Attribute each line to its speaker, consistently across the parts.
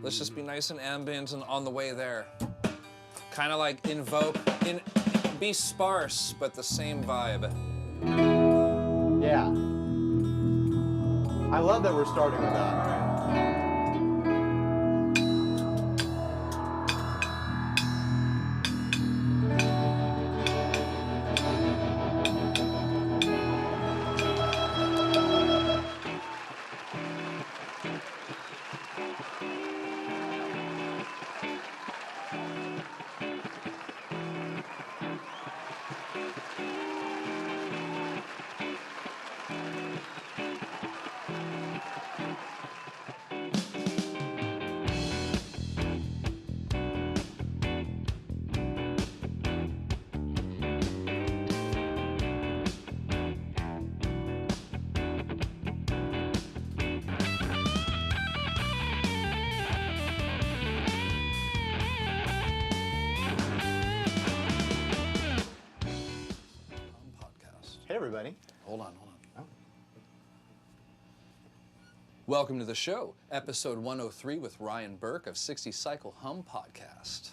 Speaker 1: Let's just be nice and ambient and on the way there. Kind of like be sparse, but the same vibe.
Speaker 2: Yeah. I love that we're starting with that. Hey everybody.
Speaker 1: Hold on. Oh. Welcome to the show, episode 103 with Ryan Burke of 60 Cycle Hum Podcast.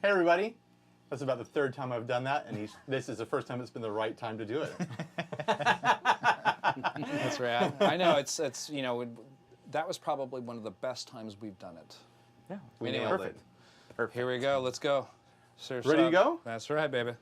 Speaker 2: Hey everybody. That's about the third time I've done that, and this is the first time it's been the right time to do it.
Speaker 1: That's right. I know it's that was probably one of the best times we've done it.
Speaker 2: Yeah, we
Speaker 1: Anyway,
Speaker 2: nailed it.
Speaker 1: Perfect. Here we go. Let's go. Surf's
Speaker 2: Ready to
Speaker 1: up.
Speaker 2: go?
Speaker 1: That's right, baby.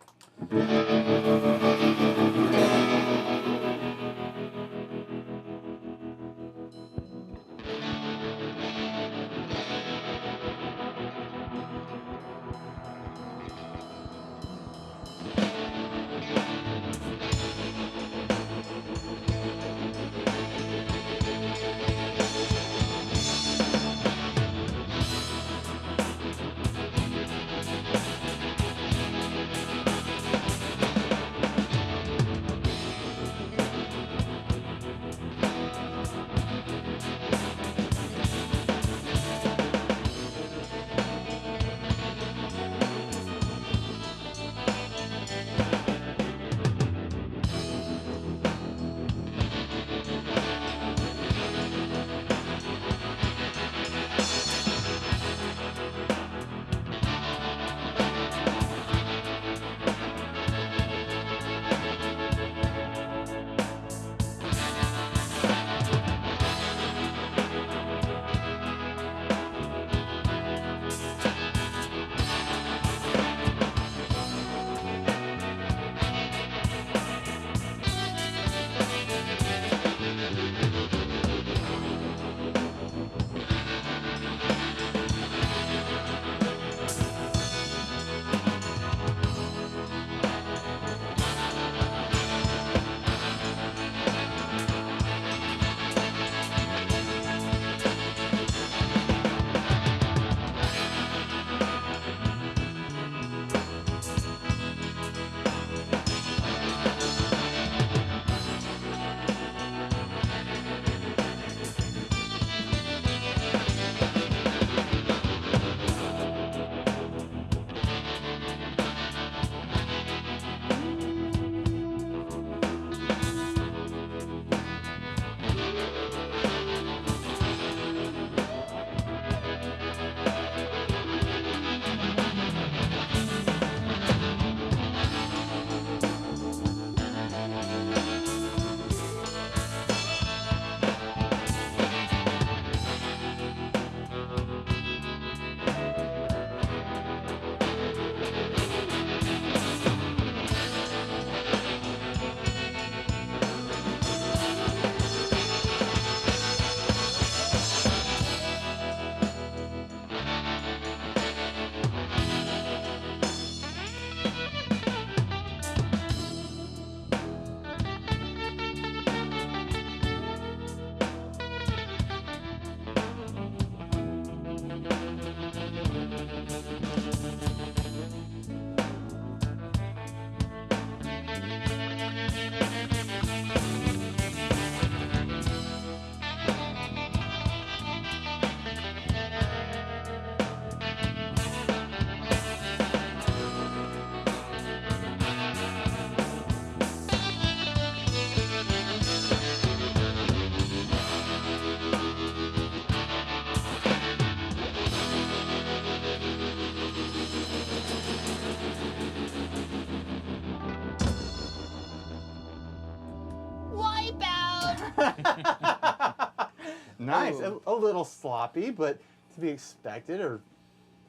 Speaker 2: Nice.
Speaker 1: Ooh.
Speaker 2: A little sloppy, but to be expected. Or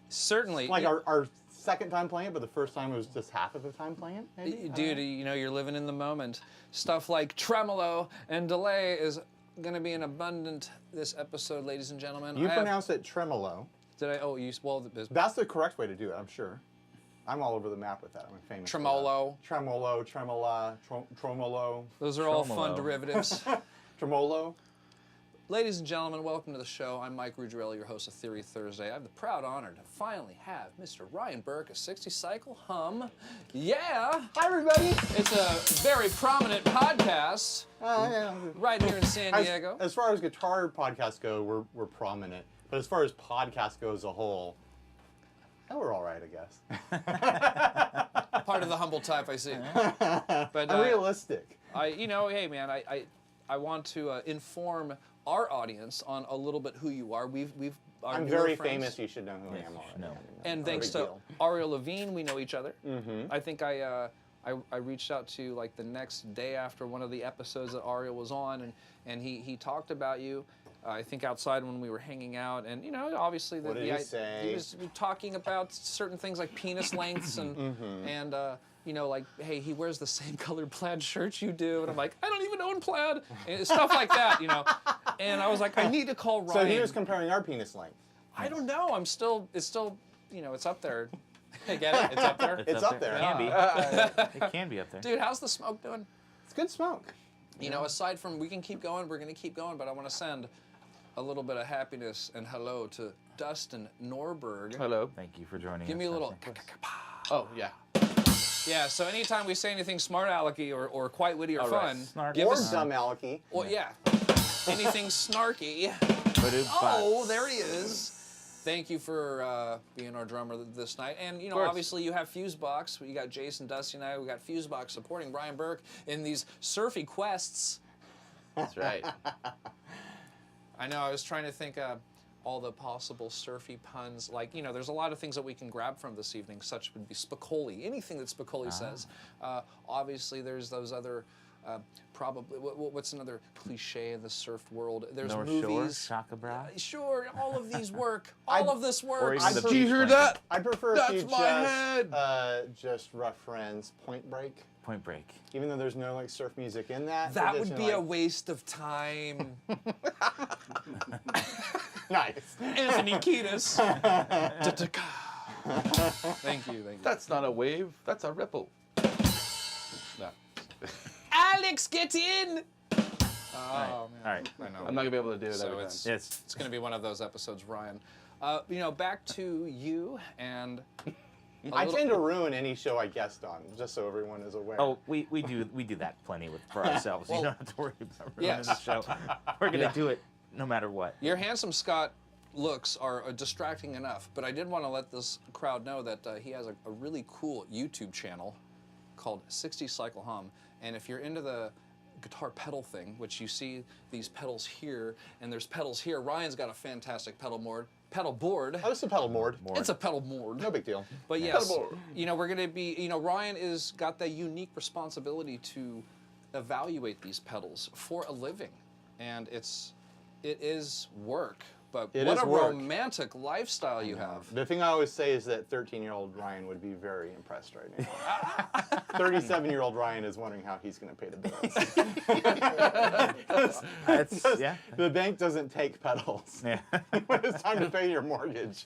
Speaker 1: Certainly.
Speaker 2: like our second time playing it, but the first time it was just half of the time playing it, maybe?
Speaker 1: Dude, you know, you're living in the moment. Stuff like tremolo and delay is going to be in abundant this episode, ladies and gentlemen.
Speaker 2: You pronounce it tremolo.
Speaker 1: Did I? Oh, you. Well,
Speaker 2: That's the correct way to do it, I'm sure. I'm all over the map with that. I'm famous.
Speaker 1: Tremolo.
Speaker 2: Tremolo, tremola, tremolo.
Speaker 1: Those are all fun derivatives.
Speaker 2: Tremolo.
Speaker 1: Ladies and gentlemen, welcome to the show. I'm MikeRuggirello, your host of Theory Thursday. I have the proud honor to finally have Mr. Ryan Burke, a 60-cycle hum. Yeah!
Speaker 2: Hi, everybody.
Speaker 1: It's a very prominent podcast
Speaker 2: Yeah.
Speaker 1: right here in San Diego.
Speaker 2: As far as guitar podcasts go, we're prominent. But as far as podcasts go as a whole, we're all right, I guess.
Speaker 1: Part of the humble type, I see. But
Speaker 2: I'm realistic.
Speaker 1: hey man, I want to inform our audience on a little bit who you are.
Speaker 2: I'm very famous. You should know who I am already.
Speaker 3: No.
Speaker 1: And thanks to Ariel Levine, we know each other. I think I reached out to like the next day after one of the episodes that Ariel was on, and he talked about you. I think outside when we were hanging out, and obviously
Speaker 2: What did he say?
Speaker 1: He was talking about certain things like penis lengths and like, hey, he wears the same colored plaid shirt you do, and I'm like, I don't even own plaid, and stuff like that, And I was like, I need to call Ryan.
Speaker 2: So he was comparing our penis length.
Speaker 1: I don't know. It's still, it's up there. Get it? It's up there.
Speaker 2: It's up there.
Speaker 3: It can be. It can be up there.
Speaker 1: Dude, how's the smoke doing?
Speaker 2: It's good smoke.
Speaker 1: Aside from we can keep going, we're going to keep going, but I want to send a little bit of happiness and hello to Dustin Norberg.
Speaker 4: Hello.
Speaker 3: Thank you for joining us.
Speaker 1: Give me a little.
Speaker 4: Oh, yeah.
Speaker 1: Yeah, so anytime we say anything smart alecky or quite witty or
Speaker 4: right.
Speaker 1: fun,
Speaker 3: Snarky.
Speaker 1: give
Speaker 2: Or
Speaker 1: us
Speaker 2: dumb alecky.
Speaker 1: Well, yeah. Anything snarky.
Speaker 3: Oh,
Speaker 1: There he is. Thank you for being our drummer this night. And, obviously you have Fusebox. You got Jason, Dusty, and I. We got Fusebox supporting Brian Burke in these surfy quests.
Speaker 4: That's right.
Speaker 1: I know, I was trying to think all the possible surfy puns. Like, there's a lot of things that we can grab from this evening, such would be Spicoli. Anything that Spicoli says. Obviously, there's those other, probably, what's another cliche in the surf world? There's
Speaker 3: North
Speaker 1: movies.
Speaker 3: Shore, Shaka Bra.
Speaker 1: Sure, all of these work. All of this
Speaker 3: Or
Speaker 1: works.
Speaker 3: even the
Speaker 4: Did you
Speaker 3: beach
Speaker 4: hear
Speaker 3: blanket.
Speaker 4: that?
Speaker 2: I prefer
Speaker 4: That's
Speaker 2: if you
Speaker 4: my head.
Speaker 2: just rough friends, Point Break.
Speaker 3: Point Break.
Speaker 2: Even though there's no surf music in that.
Speaker 1: That
Speaker 2: but
Speaker 1: would
Speaker 2: just,
Speaker 1: be a waste of time.
Speaker 2: Nice.
Speaker 1: Anthony Kiedis. Thank you.
Speaker 4: That's not a wave. That's a ripple. No.
Speaker 1: Alex, get in! Oh,
Speaker 3: All right.
Speaker 1: I know.
Speaker 4: I'm not going to be able to do it
Speaker 1: So
Speaker 4: every time.
Speaker 1: it's
Speaker 3: Yes.
Speaker 1: it's going to be one of those episodes, Ryan. Back to you and.
Speaker 2: I tend to ruin any show I guest on, just so everyone is aware.
Speaker 3: Oh, we do that plenty for ourselves.
Speaker 1: Well,
Speaker 3: you don't have to worry about ruining
Speaker 1: yes.
Speaker 3: the show. We're gonna do it no matter what.
Speaker 1: Your handsome Scott looks are distracting enough, but I did want to let this crowd know that he has a really cool YouTube channel called 60 Cycle Hum, and if you're into the guitar pedal thing, which you see these pedals here and there's pedals here, Ryan's got a fantastic pedal board.
Speaker 2: Oh, it's a pedal board.
Speaker 1: It's a pedal board.
Speaker 2: No big deal.
Speaker 1: But yes,
Speaker 4: Pedal board.
Speaker 1: we're going to be, Ryan is got the unique responsibility to evaluate these pedals for a living. And it is work, but
Speaker 2: It
Speaker 1: what
Speaker 2: is
Speaker 1: a
Speaker 2: work.
Speaker 1: romantic lifestyle you have.
Speaker 2: The thing I always say is that 13-year-old Ryan would be very impressed right now. 37-year-old Ryan is wondering how he's going to pay the bills.
Speaker 3: Yeah.
Speaker 2: The bank doesn't take pedals.
Speaker 3: Yeah.
Speaker 2: When it's time to pay your mortgage.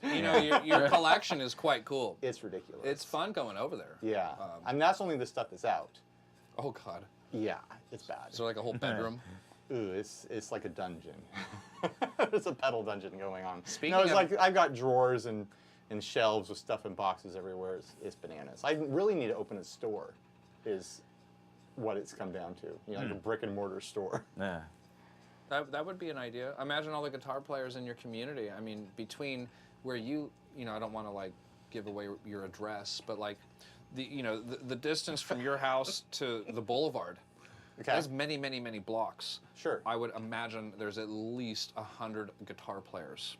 Speaker 1: Your collection is quite cool.
Speaker 2: It's ridiculous.
Speaker 1: It's fun going over there.
Speaker 2: Yeah. And that's only the stuff that's out.
Speaker 1: Oh, God.
Speaker 2: Yeah, it's bad.
Speaker 1: Is there like a whole bedroom?
Speaker 2: Ooh, it's like a dungeon. There's a pedal dungeon going on.
Speaker 1: Speaking
Speaker 2: it's
Speaker 1: of-
Speaker 2: like I've got drawers and shelves with stuff in boxes everywhere. It's bananas. I really need to open a store, is what it's come down to. Like a brick and mortar store.
Speaker 3: Yeah.
Speaker 1: That would be an idea. Imagine all the guitar players in your community. I mean, between where I don't want to like give away your address, but like the distance from your house to the boulevard.
Speaker 2: Okay.
Speaker 1: That's many, many, many blocks.
Speaker 2: Sure.
Speaker 1: I would imagine there's at least 100 guitar players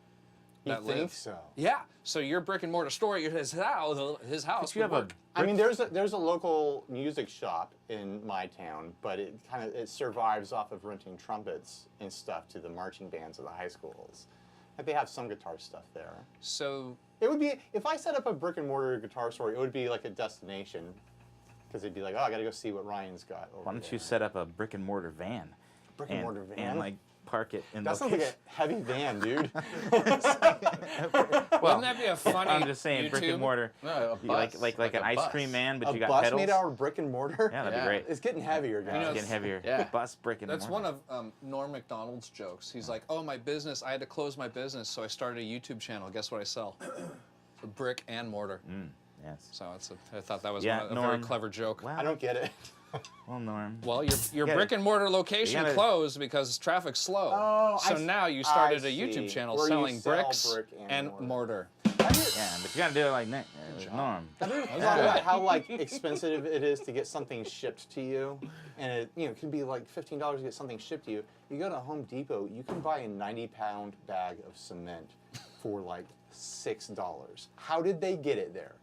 Speaker 2: You
Speaker 1: that
Speaker 2: think
Speaker 1: live.
Speaker 2: so?
Speaker 1: Yeah. So your brick and mortar store, his house
Speaker 3: But you
Speaker 1: would
Speaker 3: have
Speaker 1: work.
Speaker 2: I mean, there's a local music shop in my town, but it survives off of renting trumpets and stuff to the marching bands of the high schools. Like they have some guitar stuff there.
Speaker 1: So
Speaker 2: it would be, if I set up a brick and mortar guitar store, it would be like a destination, because they'd be like, oh, I got to go see what Ryan's got over
Speaker 3: Why don't
Speaker 2: there.
Speaker 3: you set up a brick and mortar van?
Speaker 2: Brick and mortar van?
Speaker 3: And like park it in
Speaker 2: That sounds like a heavy van, dude.
Speaker 1: wouldn't that be a funny
Speaker 3: I'm just saying, brick
Speaker 1: YouTube?
Speaker 3: and mortar.
Speaker 4: No, a
Speaker 3: You like
Speaker 4: bus,
Speaker 3: like an
Speaker 4: a
Speaker 3: ice
Speaker 4: bus.
Speaker 3: cream man, but
Speaker 2: A
Speaker 3: you got
Speaker 2: bus
Speaker 3: pedals.
Speaker 2: made out of brick and mortar?
Speaker 3: Yeah, that'd
Speaker 4: Yeah.
Speaker 3: be great.
Speaker 2: It's getting heavier, guys.
Speaker 1: know,
Speaker 3: It's getting heavier.
Speaker 4: Yeah.
Speaker 3: Bus, brick, and
Speaker 1: That's
Speaker 3: mortar.
Speaker 1: one of Norm Macdonald's jokes. He's like, oh, my business, I had to close my business, so I started a YouTube channel. Guess what I sell? A brick and mortar.
Speaker 3: Yes.
Speaker 1: So I thought that was
Speaker 3: Yeah,
Speaker 1: a very
Speaker 3: Norm.
Speaker 1: clever joke.
Speaker 3: Wow.
Speaker 2: I don't get it.
Speaker 3: Well, Norm.
Speaker 1: Well, your
Speaker 3: gotta-
Speaker 1: brick and mortar location
Speaker 3: gotta-
Speaker 1: closed because traffic's slow.
Speaker 2: Oh,
Speaker 1: so
Speaker 2: I
Speaker 1: now you
Speaker 2: I
Speaker 1: started a
Speaker 2: see.
Speaker 1: YouTube channel
Speaker 2: Where you
Speaker 1: selling
Speaker 2: sell
Speaker 1: bricks
Speaker 2: brick
Speaker 1: and
Speaker 2: mortar.
Speaker 1: mortar.
Speaker 3: Yeah, but you gotta do it like that. Norm.
Speaker 2: Have you ever thought about how like expensive it is to get something shipped to you, and it can be like $15 to get something shipped to you. You go to Home Depot, you can buy a 90-pound bag of cement for like $6. How did they get it there?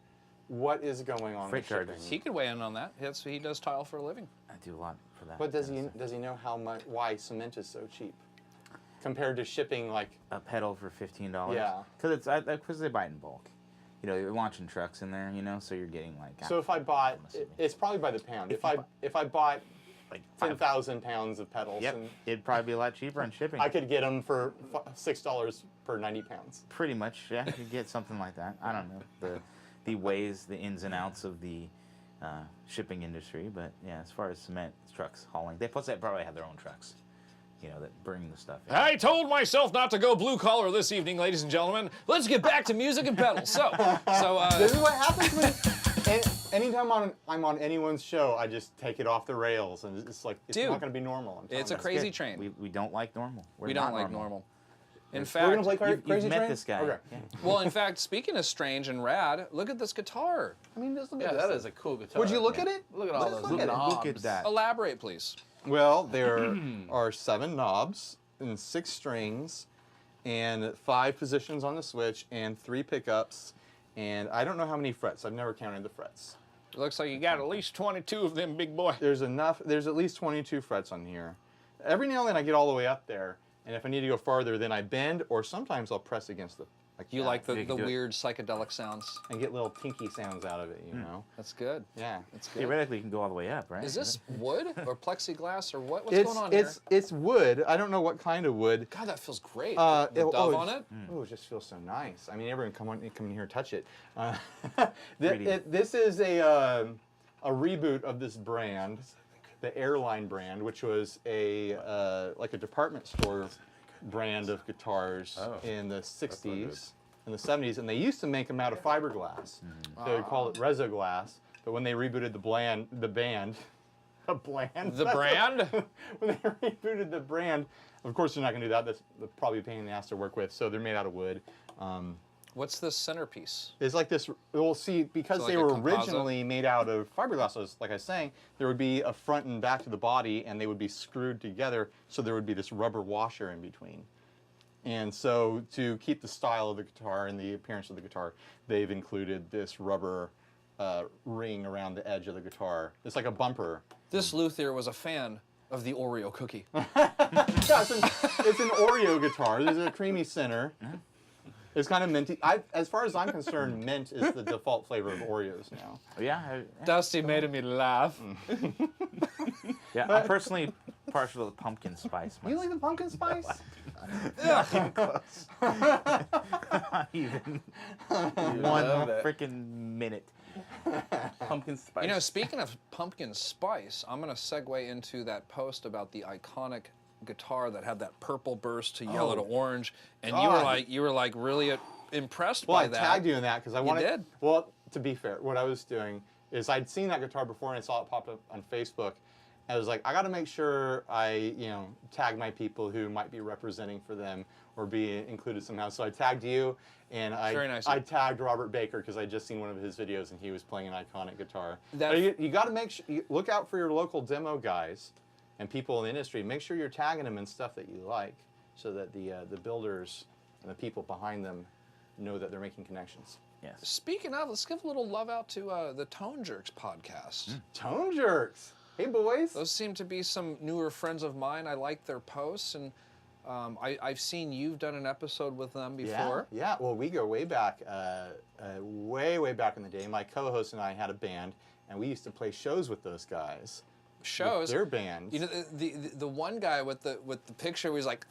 Speaker 2: What is going on
Speaker 3: Freight
Speaker 2: with shipping?
Speaker 3: charges.
Speaker 1: He could weigh in on that. He does tile for a living.
Speaker 3: I do a lot for that.
Speaker 2: But does
Speaker 3: kind
Speaker 2: he
Speaker 3: of stuff.
Speaker 2: does he know why cement is so cheap compared to shipping like?
Speaker 3: A pedal for $15?
Speaker 2: Yeah.
Speaker 3: Because they buy it in bulk. You know, you're launching trucks in there, you know, so you're getting like.
Speaker 2: So if I bought,
Speaker 3: I'm assuming.
Speaker 2: it's probably by the pound.
Speaker 3: If
Speaker 2: If I bought
Speaker 3: like
Speaker 2: 10,000 pounds of pedals,
Speaker 3: Yep.
Speaker 2: and
Speaker 3: It'd probably be a lot cheaper in shipping.
Speaker 2: I could get them for $6 per 90 pounds.
Speaker 3: Pretty much, yeah. You get something like that. I don't know the ways, the ins and outs of the shipping industry, but yeah, as far as cement trucks hauling, they probably have their own trucks, you know, that bring the stuff in.
Speaker 1: I told myself not to go blue collar this evening, ladies and gentlemen. Let's get back to music and pedals. So
Speaker 2: This is what happens when anytime I'm on anyone's show, I just take it off the rails, and it's like it's
Speaker 1: Dude,
Speaker 2: not going to be normal. I'm telling
Speaker 1: it's a
Speaker 2: you.
Speaker 1: crazy
Speaker 3: Good.
Speaker 1: train.
Speaker 3: We don't like normal.
Speaker 1: We don't like normal. In
Speaker 2: We're
Speaker 1: fact,
Speaker 2: gonna play
Speaker 3: You've
Speaker 2: Crazy
Speaker 3: met
Speaker 2: Train?
Speaker 3: this guy.
Speaker 2: Okay.
Speaker 3: Yeah.
Speaker 1: well, in fact, speaking of strange and rad, look at this guitar.
Speaker 2: I mean, just look
Speaker 4: Yeah,
Speaker 2: at this
Speaker 4: that
Speaker 2: thing.
Speaker 4: is a cool guitar.
Speaker 2: Would you look at it?
Speaker 4: Look at all
Speaker 2: Let's
Speaker 4: those
Speaker 2: look at it.
Speaker 4: knobs.
Speaker 3: Look at that.
Speaker 1: Elaborate, please.
Speaker 2: Well, there are 7 knobs and 6 strings, and 5 positions on the switch, and 3 pickups, and I don't know how many frets. I've never counted the frets.
Speaker 1: It looks like you got at least 22 of them, big boy.
Speaker 2: There's at least 22 frets on here. Every now and then I get all the way up there, and if I need to go farther, then I bend, or sometimes I'll press against the.
Speaker 1: You
Speaker 2: that,
Speaker 1: like the
Speaker 3: You can do it.
Speaker 1: weird psychedelic sounds.
Speaker 2: and get little tinky sounds out of it, you know?
Speaker 1: That's good.
Speaker 2: Yeah.
Speaker 1: That's good.
Speaker 3: Theoretically, you can go all the way up, right?
Speaker 1: Is this wood or plexiglass or what? What's
Speaker 2: It's
Speaker 1: going on here?
Speaker 2: it's wood. I don't know what kind of wood.
Speaker 1: God, that feels great.
Speaker 2: Uh,
Speaker 1: the
Speaker 2: it-
Speaker 1: dove
Speaker 2: oh,
Speaker 1: on it.
Speaker 2: Oh, it just feels so nice. I mean, everyone come in here, touch it.
Speaker 3: Pretty.
Speaker 2: This is a reboot of this brand, the Airline brand, which was like a department store brand of guitars in the 60s and the 70s, and they used to make them out of fiberglass. They would call it Rezo glass, but when they rebooted the brand, when they rebooted the brand, of course they're not going to do that. That's probably a pain in the ass to work with, so they're made out of wood.
Speaker 1: What's this centerpiece?
Speaker 2: It's like this. We'll see, because
Speaker 1: So
Speaker 2: they
Speaker 1: like a
Speaker 2: were
Speaker 1: composite?
Speaker 2: originally made out of fiberglass. So like I was saying, there would be a front and back to the body, and they would be screwed together. So there would be this rubber washer in between. And so to keep the style of the guitar and the appearance of the guitar, they've included this rubber ring around the edge of the guitar. It's like a bumper.
Speaker 1: This luthier was a fan of the Oreo cookie.
Speaker 2: Yeah, it's an Oreo guitar. There's a creamy center. It's kind of minty. As far as I'm concerned, mint is the default flavor of Oreos now.
Speaker 3: Yeah.
Speaker 1: Dusty made me laugh.
Speaker 3: Yeah. I'm personally partial to the pumpkin spice.
Speaker 2: You like the pumpkin spice?
Speaker 3: Not even one
Speaker 4: love it.
Speaker 3: freaking minute.
Speaker 4: Pumpkin spice.
Speaker 1: You know, speaking of pumpkin spice, I'm going to segue into that post about the iconic guitar that had that purple burst to yellow to orange, and
Speaker 2: God.
Speaker 1: you were like really impressed
Speaker 2: Well,
Speaker 1: by
Speaker 2: I
Speaker 1: that.
Speaker 2: tagged you in that because I wanted.
Speaker 1: did?
Speaker 2: Well, to be fair, what I was doing is I'd seen that guitar before and I saw it pop up on Facebook. And I was like, I got to make sure I, tag my people who might be representing for them or be included somehow. So I tagged you, and
Speaker 1: Very nice.
Speaker 2: I tagged Robert Baker because I just seen one of his videos and he was playing an iconic guitar.
Speaker 1: That-
Speaker 2: But you got to make sure look out for your local demo guys and people in the industry. Make sure you're tagging them in stuff that you like, so that the builders and the people behind them know that they're making connections.
Speaker 3: Yes.
Speaker 1: Speaking of, let's give a little love out to the Tone Jerks podcast.
Speaker 2: Tone Jerks. Hey, boys.
Speaker 1: Those seem to be some newer friends of mine. I like their posts, and I've seen you've done an episode with them before.
Speaker 2: Yeah. Well, we go way back, way back in the day. My co-host and I had a band, and we used to play shows with those guys.
Speaker 1: Shows.
Speaker 2: With their bands.
Speaker 1: You know, the one guy with the picture was like,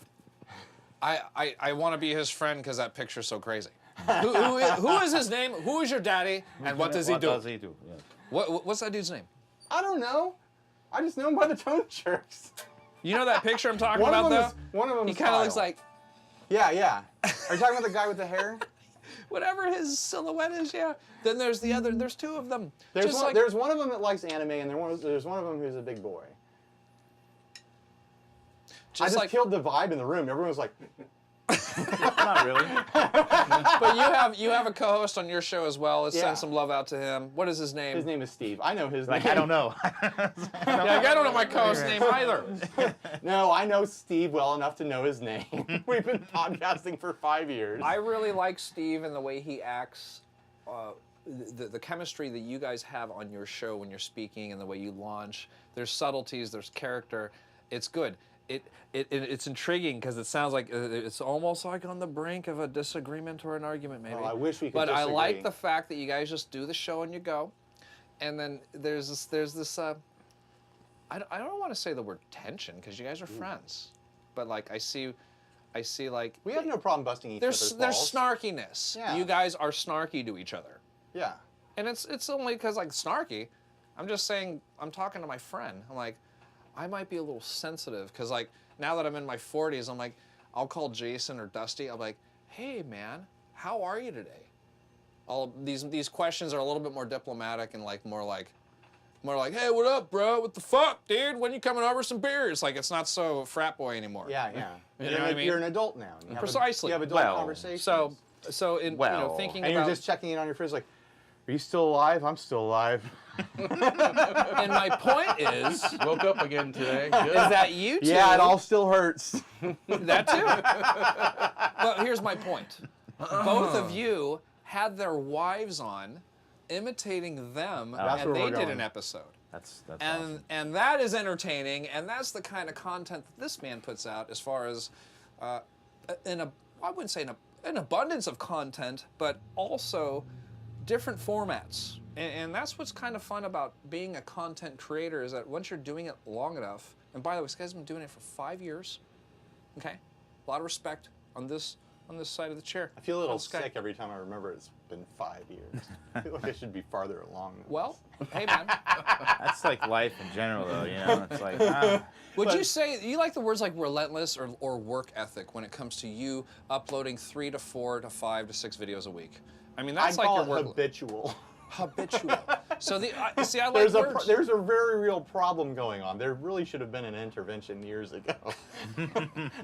Speaker 1: I want to be his friend because that picture's so crazy. who is his name? Who is your daddy? And what does he do?
Speaker 3: What does he do? Yeah.
Speaker 1: What's that dude's name?
Speaker 2: I don't know. I just know him by the Tone Jerks.
Speaker 1: You know that picture I'm talking about, though?
Speaker 2: One of them
Speaker 1: He kind of looks like...
Speaker 2: Yeah. Are you talking about the guy with the hair?
Speaker 1: Whatever his silhouette is, yeah. Then there's the other, there's two of them.
Speaker 2: There's one of them that likes anime, and there's one of them who's a big boy. I just killed the vibe in the room. Everyone was like...
Speaker 3: Not really.
Speaker 1: But you have a co-host on your show as well. Let's send some love out to him. What is his name?
Speaker 2: His name is Steve. I know his name.
Speaker 3: I don't know.
Speaker 1: I don't know my co-host's name either.
Speaker 2: No, I know Steve well enough to know his name. We've been podcasting for 5 years.
Speaker 1: I really like Steve and the way he acts. The chemistry that you guys have on your show when you're speaking and the way you launch. There's subtleties. There's character. It's good. It's intriguing because it sounds like it's almost like on the brink of a disagreement or an argument, maybe.
Speaker 2: Well, I wish we could
Speaker 1: But
Speaker 2: disagree.
Speaker 1: I like the fact that you guys just do the show and you go, and then there's this. I don't want to say the word tension because you guys are friends, but like I see like
Speaker 2: we have no problem busting each other's balls.
Speaker 1: There's snarkiness.
Speaker 2: Yeah.
Speaker 1: You guys are snarky to each other.
Speaker 2: Yeah.
Speaker 1: And it's only because like snarky. I'm just saying I'm talking to my friend. I'm like, I might be a little sensitive because like now that I'm in my 40s, I'm like, I'll call Jason or Dusty. I'm like, hey man, how are you today? All these questions are a little bit more diplomatic and like more like, hey, what up, bro? What the fuck, dude? When you coming over some beers? Like it's not so frat boy anymore.
Speaker 2: Yeah.
Speaker 1: You know what I mean?
Speaker 2: You're an adult now.
Speaker 1: Precisely.
Speaker 2: You have adult conversations.
Speaker 1: So in thinking
Speaker 2: and
Speaker 1: about,
Speaker 2: you're just checking in on your friends like, are you still alive? I'm still alive.
Speaker 1: and my point is,
Speaker 4: Woke up again today. Good.
Speaker 1: is that you two?
Speaker 2: Yeah, it all still hurts.
Speaker 1: That too. But here's my point. Both of you had their wives on, imitating them,
Speaker 2: That's
Speaker 1: and
Speaker 2: where
Speaker 1: they
Speaker 2: we're
Speaker 1: did
Speaker 2: going.
Speaker 1: an episode.
Speaker 3: That's awesome.
Speaker 1: And that is entertaining, and that's the kind of content that this man puts out as far as, I wouldn't say an abundance of content, but also different formats. And that's what's kind of fun about being a content creator is that once you're doing it long enough, and by the way, this guy's been doing it for 5 years, okay? A lot of respect on this side of the chair.
Speaker 2: I feel a little
Speaker 1: This guy.
Speaker 2: sick every time I remember it's been 5 years. I feel like I should be farther along. Than
Speaker 1: Well, hey man,
Speaker 3: That's like life in general, though. You know, it's like.
Speaker 1: would you say you like the words like relentless or work ethic when it comes to you uploading 3 to 4 to 5 to 6 videos a week? I mean, that's
Speaker 2: I
Speaker 1: like
Speaker 2: call
Speaker 1: your
Speaker 2: it
Speaker 1: work.
Speaker 2: Habitual.
Speaker 1: Habitual. So I like words.
Speaker 2: There's a very real problem going on. There really should have been an intervention years ago.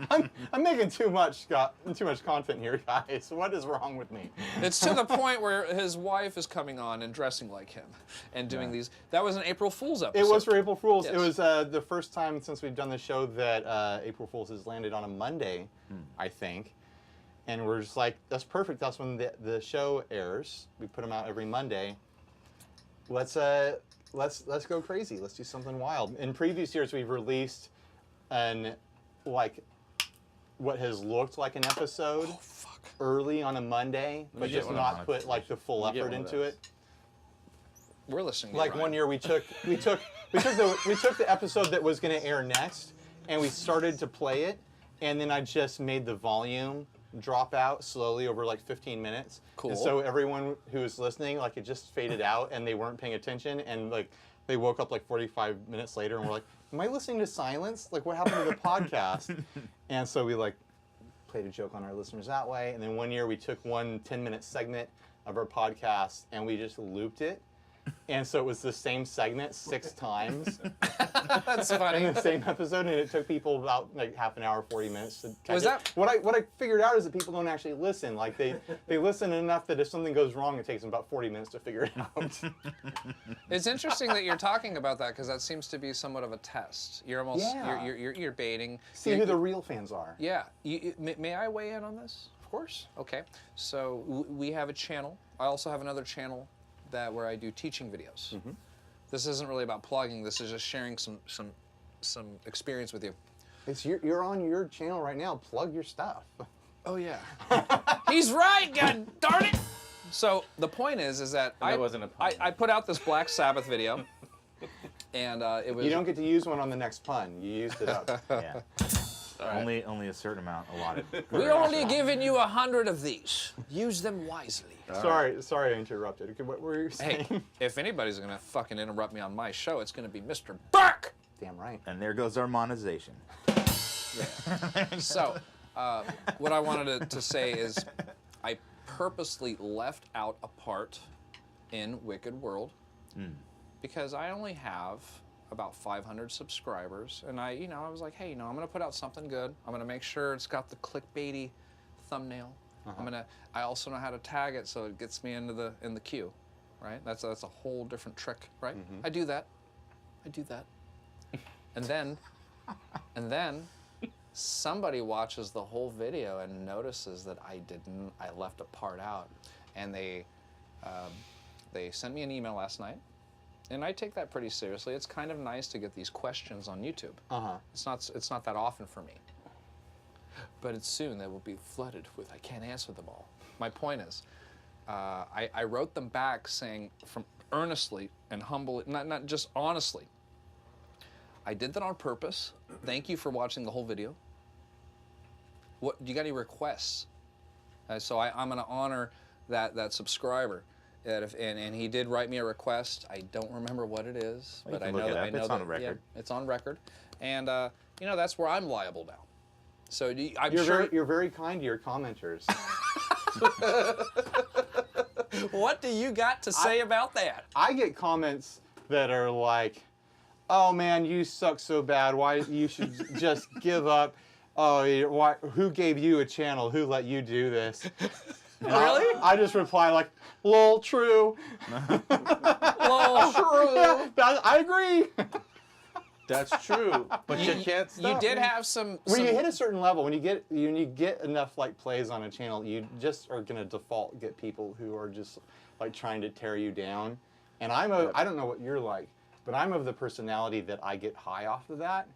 Speaker 2: I'm making too much content here, guys. What is wrong with me?
Speaker 1: It's to the point where his wife is coming on and dressing like him and doing these. That was an April Fool's episode.
Speaker 2: It was for April Fool's.
Speaker 1: Yes.
Speaker 2: It was the first time since we've done the show that April Fool's has landed on a Monday, I think. And we're just like, that's perfect. That's when the show airs. We put them out every Monday. Let's go crazy. Let's do something wild. In previous years, we've released what has looked like an episode early on a Monday, but just not put like the full effort into it.
Speaker 1: We're listening. To
Speaker 2: Like
Speaker 1: Ryan.
Speaker 2: one year, we took the episode that was going to air next, and we started to play it, and then I just made the volume drop out slowly over like 15 minutes.
Speaker 1: Cool.
Speaker 2: And so everyone who was listening, like it just faded out, and they weren't paying attention, and like they woke up like 45 minutes later, and were like, "Am I listening to silence? Like what happened to the podcast?" And so we like played a joke on our listeners that way. And then one year we took one 10-minute segment of our podcast and we just looped it. And so it was the same segment 6 times.
Speaker 1: That's funny.
Speaker 2: In the same episode, and it took people about like half an hour, 40 minutes to catch
Speaker 1: Was
Speaker 2: it.
Speaker 1: that-
Speaker 2: What I figured out is that people don't actually listen. Like they listen enough that if something goes wrong, it takes them about 40 minutes to figure it out.
Speaker 1: It's interesting that you're talking about that because that seems to be somewhat of a test. You're almost
Speaker 2: Yeah.
Speaker 1: you're baiting.
Speaker 2: See who the real fans are.
Speaker 1: Yeah. May I weigh in on this? Of course. Okay. So we have a channel. I also have another channel where I do teaching videos.
Speaker 2: Mm-hmm.
Speaker 1: This isn't really about plugging. This is just sharing some experience with you.
Speaker 2: You're on your channel right now. Plug your stuff.
Speaker 1: Oh yeah. He's right. God darn it. So the point is that
Speaker 3: wasn't a pun.
Speaker 1: I put out this Black Sabbath video, and it was.
Speaker 2: You don't get to use one on the next pun. You used it up.
Speaker 3: Yeah. Only a certain amount allotted.
Speaker 1: We're only giving you 100 of these. Use them wisely.
Speaker 2: Sorry I interrupted. Okay, what were you saying?
Speaker 1: Hey, if anybody's gonna fucking interrupt me on my show, it's gonna be Mr. Burke.
Speaker 2: Damn right.
Speaker 3: And there goes our monetization.
Speaker 1: So, what I wanted to say is, I purposely left out a part in Wicked World because I only have about 500 subscribers, and I was like, hey, I'm gonna put out something good. I'm gonna make sure it's got the clickbaity thumbnail. I also know how to tag it so it gets me in the queue, right? That's a whole different trick, right? I do that, and then somebody watches the whole video and notices that I left a part out, and they sent me an email last night, and I take that pretty seriously. It's kind of nice to get these questions on YouTube. It's not that often for me, but soon they will be flooded with I can't answer them all. My point is, I wrote them back saying from earnestly and humbly, not just honestly. I did that on purpose. Thank you for watching the whole video. What you got any requests? So I'm going to honor that subscriber. And he did write me a request. I don't remember what it is, but I know that
Speaker 3: it's on record.
Speaker 1: Yeah, it's on record, and that's where I'm liable now. So
Speaker 2: You're very kind to your commenters.
Speaker 1: What do you got to say about that?
Speaker 2: I get comments that are like, "Oh man, you suck so bad. Why you should just give up? Oh, why? Who gave you a channel? Who let you do this?" And
Speaker 1: Really?
Speaker 2: I just reply like, "Lol, true."
Speaker 1: Lol, true.
Speaker 2: Yeah, I agree.
Speaker 4: That's true, but you can't stop.
Speaker 1: You did have some.
Speaker 2: When you hit a certain level, when you get enough like plays on a channel, you just are gonna default get people who are just like trying to tear you down. And I don't know what you're like, but I'm of the personality that I get high off of that.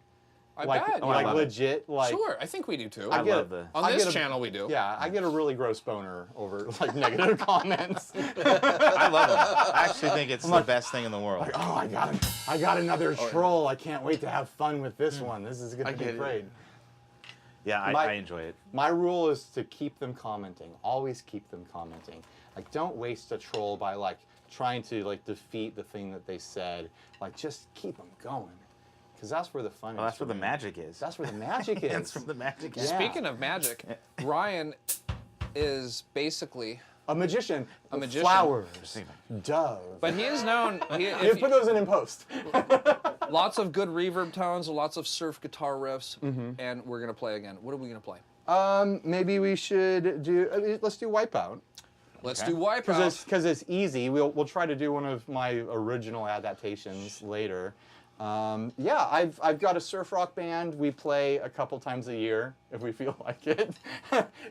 Speaker 1: I
Speaker 2: like,
Speaker 1: bet.
Speaker 2: like
Speaker 3: love it.
Speaker 2: legit, like
Speaker 1: Sure, I think we do too.
Speaker 3: I love the.
Speaker 1: On this channel, we do.
Speaker 2: Yeah, I get a really gross boner over like negative comments.
Speaker 3: I love it. I actually think it's the best thing in the world.
Speaker 2: Like, oh, I got another troll. I can't wait to have fun with this one. This is gonna be great.
Speaker 3: Yeah, I enjoy it.
Speaker 2: My rule is to keep them commenting. Always keep them commenting. Like, don't waste a troll by like trying to like defeat the thing that they said. Like, just keep them going. Because that's where the fun is.
Speaker 3: That's where the magic is.
Speaker 2: That's where the magic is.
Speaker 3: That's where the magic is.
Speaker 2: Yeah.
Speaker 1: Speaking of magic, Ryan is basically
Speaker 2: a magician.
Speaker 1: A magician.
Speaker 2: Flowers. Dove.
Speaker 1: But he is known.
Speaker 2: You put those in post.
Speaker 1: Lots of good reverb tones, lots of surf guitar riffs, and we're gonna play again. What are we gonna play?
Speaker 2: Maybe we should do. Let's do Wipeout.
Speaker 1: Let's do Wipeout.
Speaker 2: Because it's easy. We'll try to do one of my original adaptations later. Yeah, I've got a surf rock band. We play a couple times a year if we feel like it.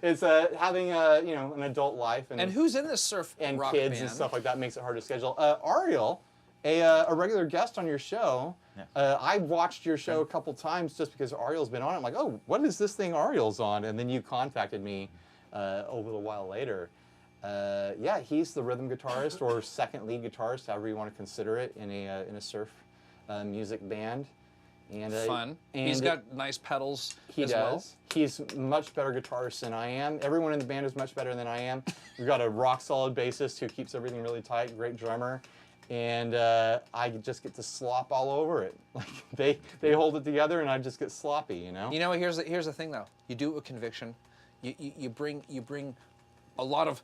Speaker 2: It's having an adult life
Speaker 1: and who's in this surf
Speaker 2: and
Speaker 1: rock
Speaker 2: kids
Speaker 1: band?
Speaker 2: And stuff like that makes it hard to schedule. Ariel, a regular guest on your show. Yeah. I watched your show a couple times just because Ariel's been on it. I'm like, oh, what is this thing Ariel's on? And then you contacted me a little while later. Yeah, he's the rhythm guitarist or second lead guitarist, however you want to consider it, in a surf music band. And
Speaker 1: fun. And he's got nice pedals as well.
Speaker 2: He's much better guitarist than I am. Everyone in the band is much better than I am. We've got a rock solid bassist who keeps everything really tight, great drummer. And I just get to slop all over it. Like they hold it together and I just get sloppy, you know?
Speaker 1: You know, here's the thing though. You do it with conviction. You bring a lot of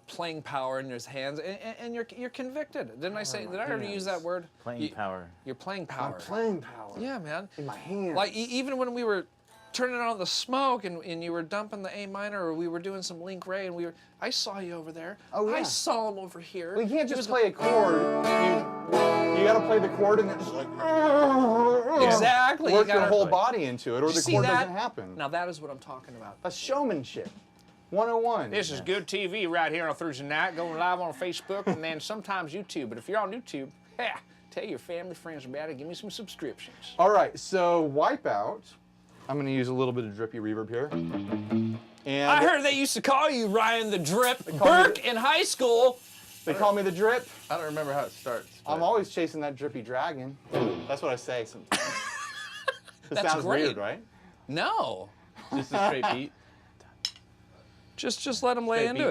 Speaker 1: playing power in his hands, and you're convicted. Didn't I say? Did I already use that word?
Speaker 3: Playing power.
Speaker 1: You're playing power.
Speaker 2: I'm playing power.
Speaker 1: Yeah, man.
Speaker 2: In my hands.
Speaker 1: Like even when we were turning on the smoke and you were dumping the A minor, or we were doing some Link Ray, and I saw you over there.
Speaker 2: Oh yeah.
Speaker 1: I saw him over here.
Speaker 2: Well, you can't just play a chord. You got to play the chord and then just like
Speaker 1: exactly.
Speaker 2: Work your whole body into it, or the chord
Speaker 1: that?
Speaker 2: doesn't happen.
Speaker 1: Now that is what I'm talking about.
Speaker 2: A showmanship. 101.
Speaker 1: This is good TV right here on Thursday night, going live on Facebook and then sometimes YouTube. But if you're on YouTube, tell your family, friends about it. Give me some subscriptions.
Speaker 2: All right, so Wipeout. I'm going to use a little bit of drippy reverb here. And
Speaker 1: I heard they used to call you Ryan the Drip Burke in high school.
Speaker 2: they call me the Drip.
Speaker 4: I don't remember how it starts.
Speaker 2: I'm
Speaker 4: but-
Speaker 2: always chasing that drippy dragon. That's what I say sometimes. This
Speaker 1: That's
Speaker 2: sounds
Speaker 1: great.
Speaker 2: weird, right?
Speaker 1: No.
Speaker 4: Just a straight beat.
Speaker 1: Just let them lay
Speaker 4: Hey,
Speaker 1: into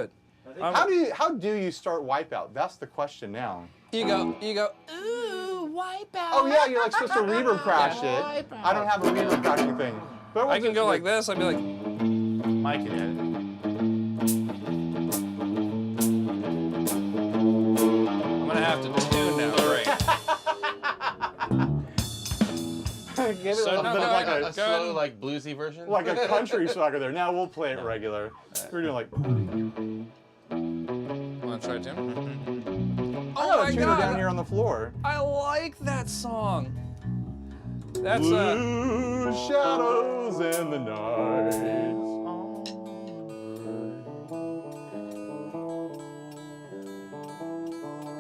Speaker 4: beat.
Speaker 1: it.
Speaker 2: How do you start Wipeout? That's the question now.
Speaker 1: You go, ooh, wipe out.
Speaker 2: Oh yeah, you're like supposed to reverb crash it. I don't have a reverb crashing thing. But
Speaker 1: I can go like this. I'd be like,
Speaker 3: Mike can edit.
Speaker 1: I'm gonna have to tune now. Great.
Speaker 2: Give it
Speaker 1: So
Speaker 2: a little
Speaker 1: no,
Speaker 2: bit of
Speaker 1: go
Speaker 2: like
Speaker 1: ahead.
Speaker 4: A slow, like bluesy version.
Speaker 2: like a country sucker there. Now we'll play it regular. We're doing like.
Speaker 1: Wanna try to tune?
Speaker 2: I
Speaker 1: Oh
Speaker 2: got a
Speaker 1: my
Speaker 2: tuner
Speaker 1: God.
Speaker 2: down here on the floor.
Speaker 1: I like that song. That's
Speaker 2: Blue shadows in the night.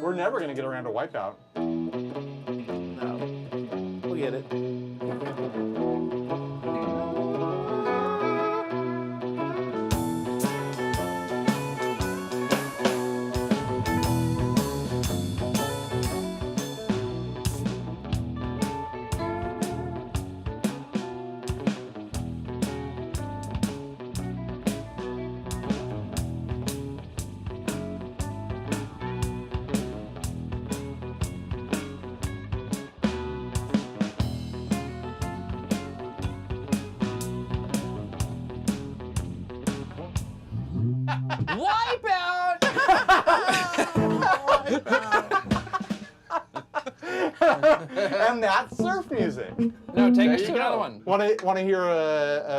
Speaker 2: We're never gonna get around to Wipeout.
Speaker 3: No. We'll get it.
Speaker 1: Wipeout.
Speaker 2: And that's surf music.
Speaker 1: No, take us
Speaker 4: you
Speaker 1: to
Speaker 4: go.
Speaker 1: another one.
Speaker 2: Want to hear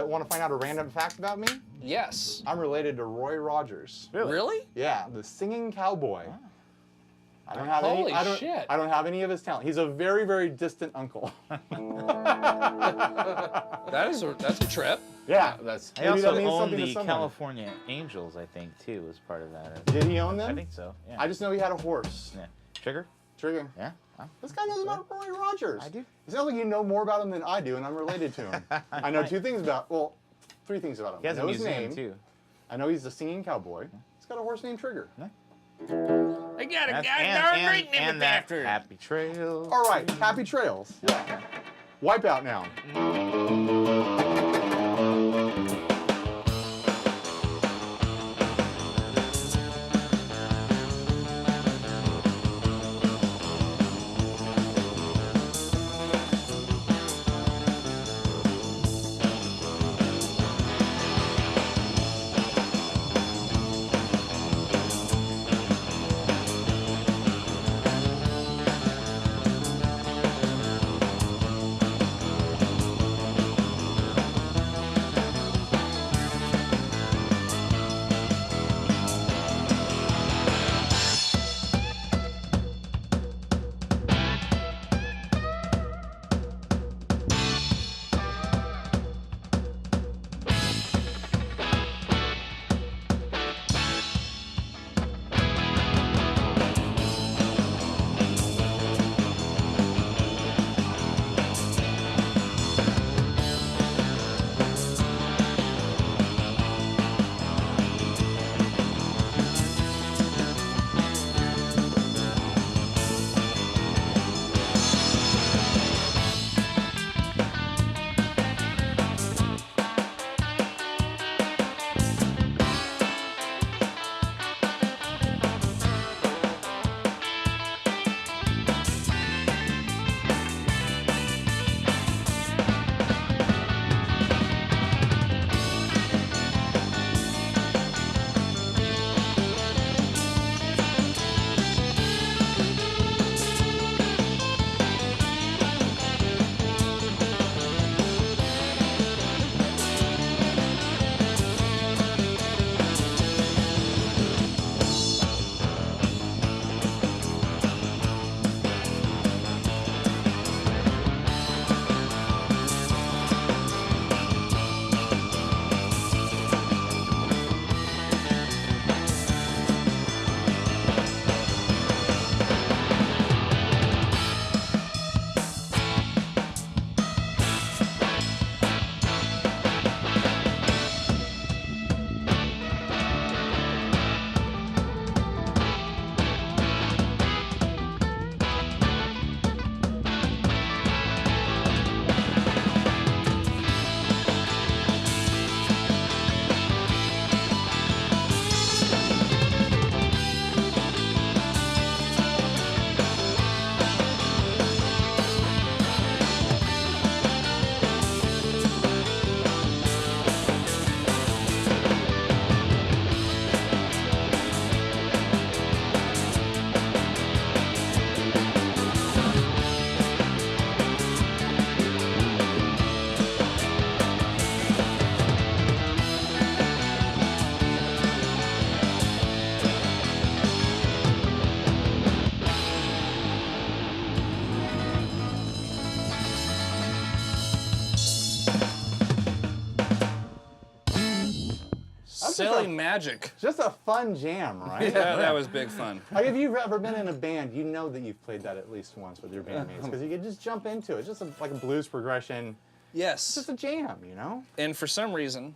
Speaker 2: want to find out a random fact about me?
Speaker 1: Yes.
Speaker 2: I'm related to Roy Rogers.
Speaker 1: Really?
Speaker 2: Yeah, the singing cowboy. I don't have
Speaker 1: Holy
Speaker 2: any.
Speaker 1: shit.
Speaker 2: I don't have any of his talent. He's a very, very distant uncle.
Speaker 1: That's a trip.
Speaker 2: Yeah,
Speaker 4: That's
Speaker 3: I
Speaker 2: Maybe that
Speaker 3: also
Speaker 2: means
Speaker 3: own
Speaker 2: something to
Speaker 3: the
Speaker 2: someone.
Speaker 3: California Angels, I think, too, as part of that.
Speaker 2: Did he own them?
Speaker 3: I think so. Yeah.
Speaker 2: I just know he had a horse.
Speaker 3: Yeah. Trigger?
Speaker 2: Trigger.
Speaker 3: Yeah. Oh.
Speaker 2: This guy knows about Roy Rogers.
Speaker 3: I do.
Speaker 2: It sounds like you know more about him than I do, and I'm related to him. I know three things about him.
Speaker 3: He has
Speaker 2: I
Speaker 3: a
Speaker 2: know his
Speaker 3: museum,
Speaker 2: name.
Speaker 3: too.
Speaker 2: I know he's a singing cowboy. He's got a horse named Trigger.
Speaker 1: I got a
Speaker 3: That's-
Speaker 1: goddamn great name
Speaker 3: and that
Speaker 1: after.
Speaker 3: Happy Trails.
Speaker 2: All right, happy trails. Wipeout now.
Speaker 1: feeling magic.
Speaker 2: Just a fun jam, right?
Speaker 1: Yeah, that was big fun.
Speaker 2: Like if you've ever been in a band, you know that you've played that at least once with your bandmates because you can just jump into it. It's just like a blues progression.
Speaker 1: Yes.
Speaker 2: It's just a jam, you know?
Speaker 1: And for some reason,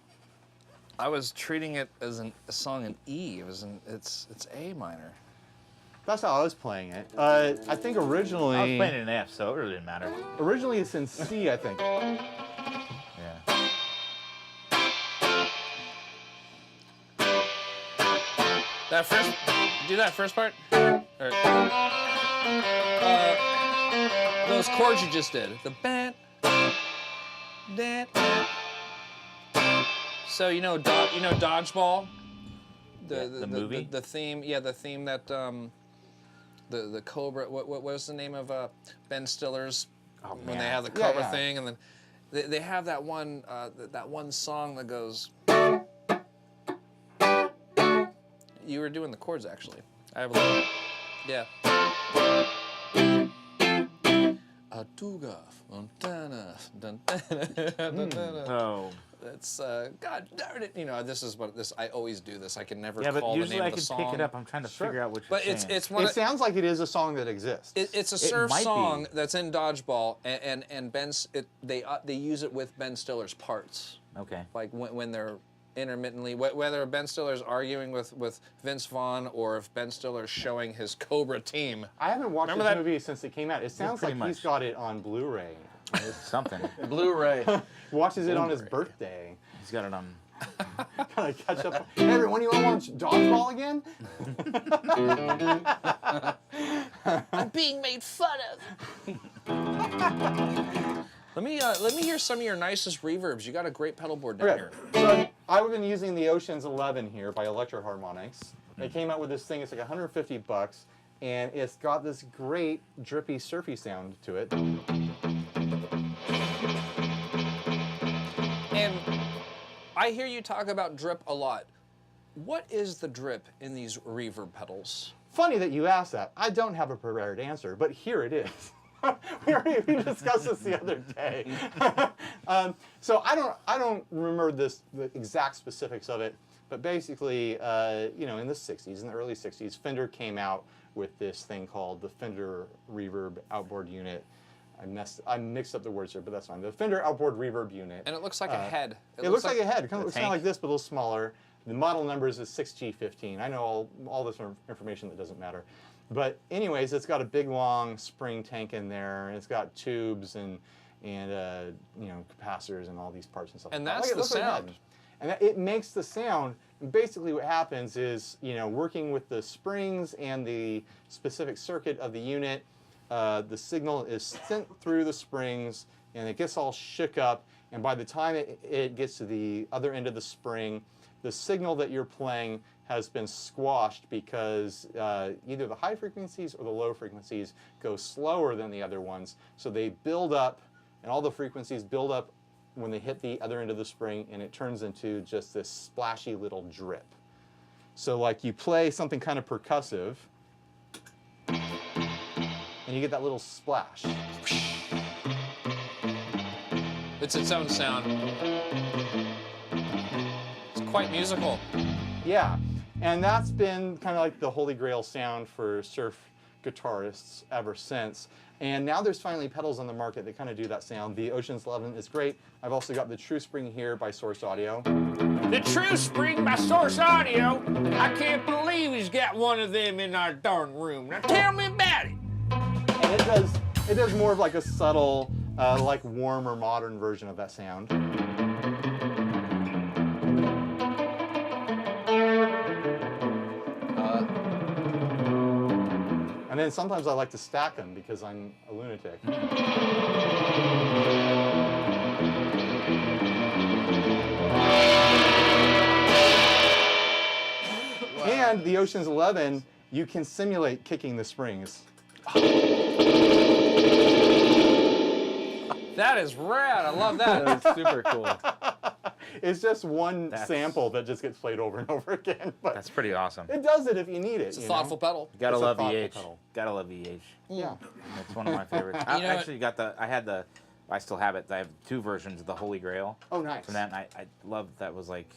Speaker 1: I was treating it as a song in E. It's A minor.
Speaker 2: That's how I was playing it. I think originally...
Speaker 3: I was playing it in F, so it really didn't matter.
Speaker 2: Originally it's in C, I think.
Speaker 3: Yeah.
Speaker 1: That first, do that first part. Or, those chords you just did. The band, So you know Dodgeball.
Speaker 3: The movie.
Speaker 1: The theme, yeah, the theme that the Cobra. What was the name of Ben Stiller's when they have the Cobra thing, and then they have that one song that goes. You were doing the chords actually. I have a little, yeah. Atuga, Fontana,
Speaker 3: Oh.
Speaker 1: It's God darn it! You know, this is what this. I always do this. I can never
Speaker 3: Yeah, but
Speaker 1: call the
Speaker 3: usually
Speaker 1: name
Speaker 3: I
Speaker 1: of the
Speaker 3: can
Speaker 1: song.
Speaker 3: pick it up. I'm trying to figure out what you're
Speaker 1: But
Speaker 3: saying.
Speaker 1: it's one.
Speaker 2: It sounds like it is a song that exists.
Speaker 1: It's a
Speaker 3: It
Speaker 1: surf
Speaker 3: might
Speaker 1: song
Speaker 3: be.
Speaker 1: that's in Dodgeball, and they use it with Ben Stiller's parts.
Speaker 3: Okay.
Speaker 1: Like when they're intermittently, whether Ben Stiller's arguing with Vince Vaughn or if Ben Stiller's showing his Cobra team.
Speaker 2: I haven't watched
Speaker 1: Remember
Speaker 2: this
Speaker 1: that?
Speaker 2: movie since it came out. It sounds like
Speaker 3: pretty
Speaker 2: he's
Speaker 3: much.
Speaker 2: got it on Blu-ray.
Speaker 3: Something.
Speaker 4: Blu-ray.
Speaker 2: Watches it on his birthday.
Speaker 3: He's got it on.
Speaker 2: Kind of catch up. Hey, everyone, you want to watch Dodgeball again?
Speaker 1: I'm being made fun of. Let me hear some of your nicest reverbs. You got a great pedal board down here.
Speaker 2: So I've been using the Ocean's 11 here by Electro Harmonics. They came out with this thing. It's like $150, and it's got this great drippy, surfy sound to it.
Speaker 1: And I hear you talk about drip a lot. What is the drip in these reverb pedals?
Speaker 2: Funny that you asked that. I don't have a prepared answer, but here it is. we discussed this the other day. So I don't remember the exact specifics of it, but basically, you know, in the '60s, in the early '60s, Fender came out with this thing called the Fender Reverb Outboard Unit. I mixed up the words here, but that's fine. The Fender Outboard Reverb Unit.
Speaker 1: And it looks like a head.
Speaker 2: It looks like a head. It looks kind
Speaker 3: tank.
Speaker 2: of like this, but a little smaller. The model numbers is 6G15. I know all this information that doesn't matter. But anyways, it's got a big, long spring tank in there. And it's got tubes and you know, capacitors and all these parts and stuff.
Speaker 1: And
Speaker 2: like
Speaker 1: that's
Speaker 2: that.
Speaker 1: the
Speaker 2: It looks like a
Speaker 1: sound.
Speaker 2: head. And it makes the sound. And basically what happens is, you know, working with the springs and the specific circuit of the unit, the signal is sent through the springs and it gets all shook up, and by the time it gets to the other end of the spring, the signal that you're playing has been squashed because either the high frequencies or the low frequencies go slower than the other ones, so they build up, and all the frequencies build up when they hit the other end of the spring, and it turns into just this splashy little drip. So like you play something kind of percussive, and you get that little splash.
Speaker 1: It's its own sound. It's quite musical.
Speaker 2: Yeah, and that's been kind of like the holy grail sound for surf guitarists ever since. And now there's finally pedals on the market that kind of do that sound. The Ocean's 11 is great. I've also got the True Spring here by Source Audio.
Speaker 5: The True Spring by Source Audio. I can't believe he's got one of them in our darn room. Now tell me about it.
Speaker 2: And it does more of like a subtle, like warmer modern version of that sound. And then sometimes I like to stack them because I'm a lunatic. And the Ocean's 11, you can simulate kicking the springs.
Speaker 1: That is rad. I love that.
Speaker 3: That's super cool.
Speaker 2: It's just one sample that just gets played over and over again. But
Speaker 3: That's pretty awesome.
Speaker 2: it does it if you need it.
Speaker 1: It's a thoughtful pedal.
Speaker 3: Gotta
Speaker 2: It's a
Speaker 3: love
Speaker 2: thoughtful
Speaker 3: VH.
Speaker 2: pedal.
Speaker 3: Gotta love VH.
Speaker 2: Yeah.
Speaker 3: That's one of my favorites. I
Speaker 1: You know
Speaker 3: actually got I still have it. I have two versions of the Holy Grail.
Speaker 2: Oh, nice.
Speaker 3: From that, and I love that was like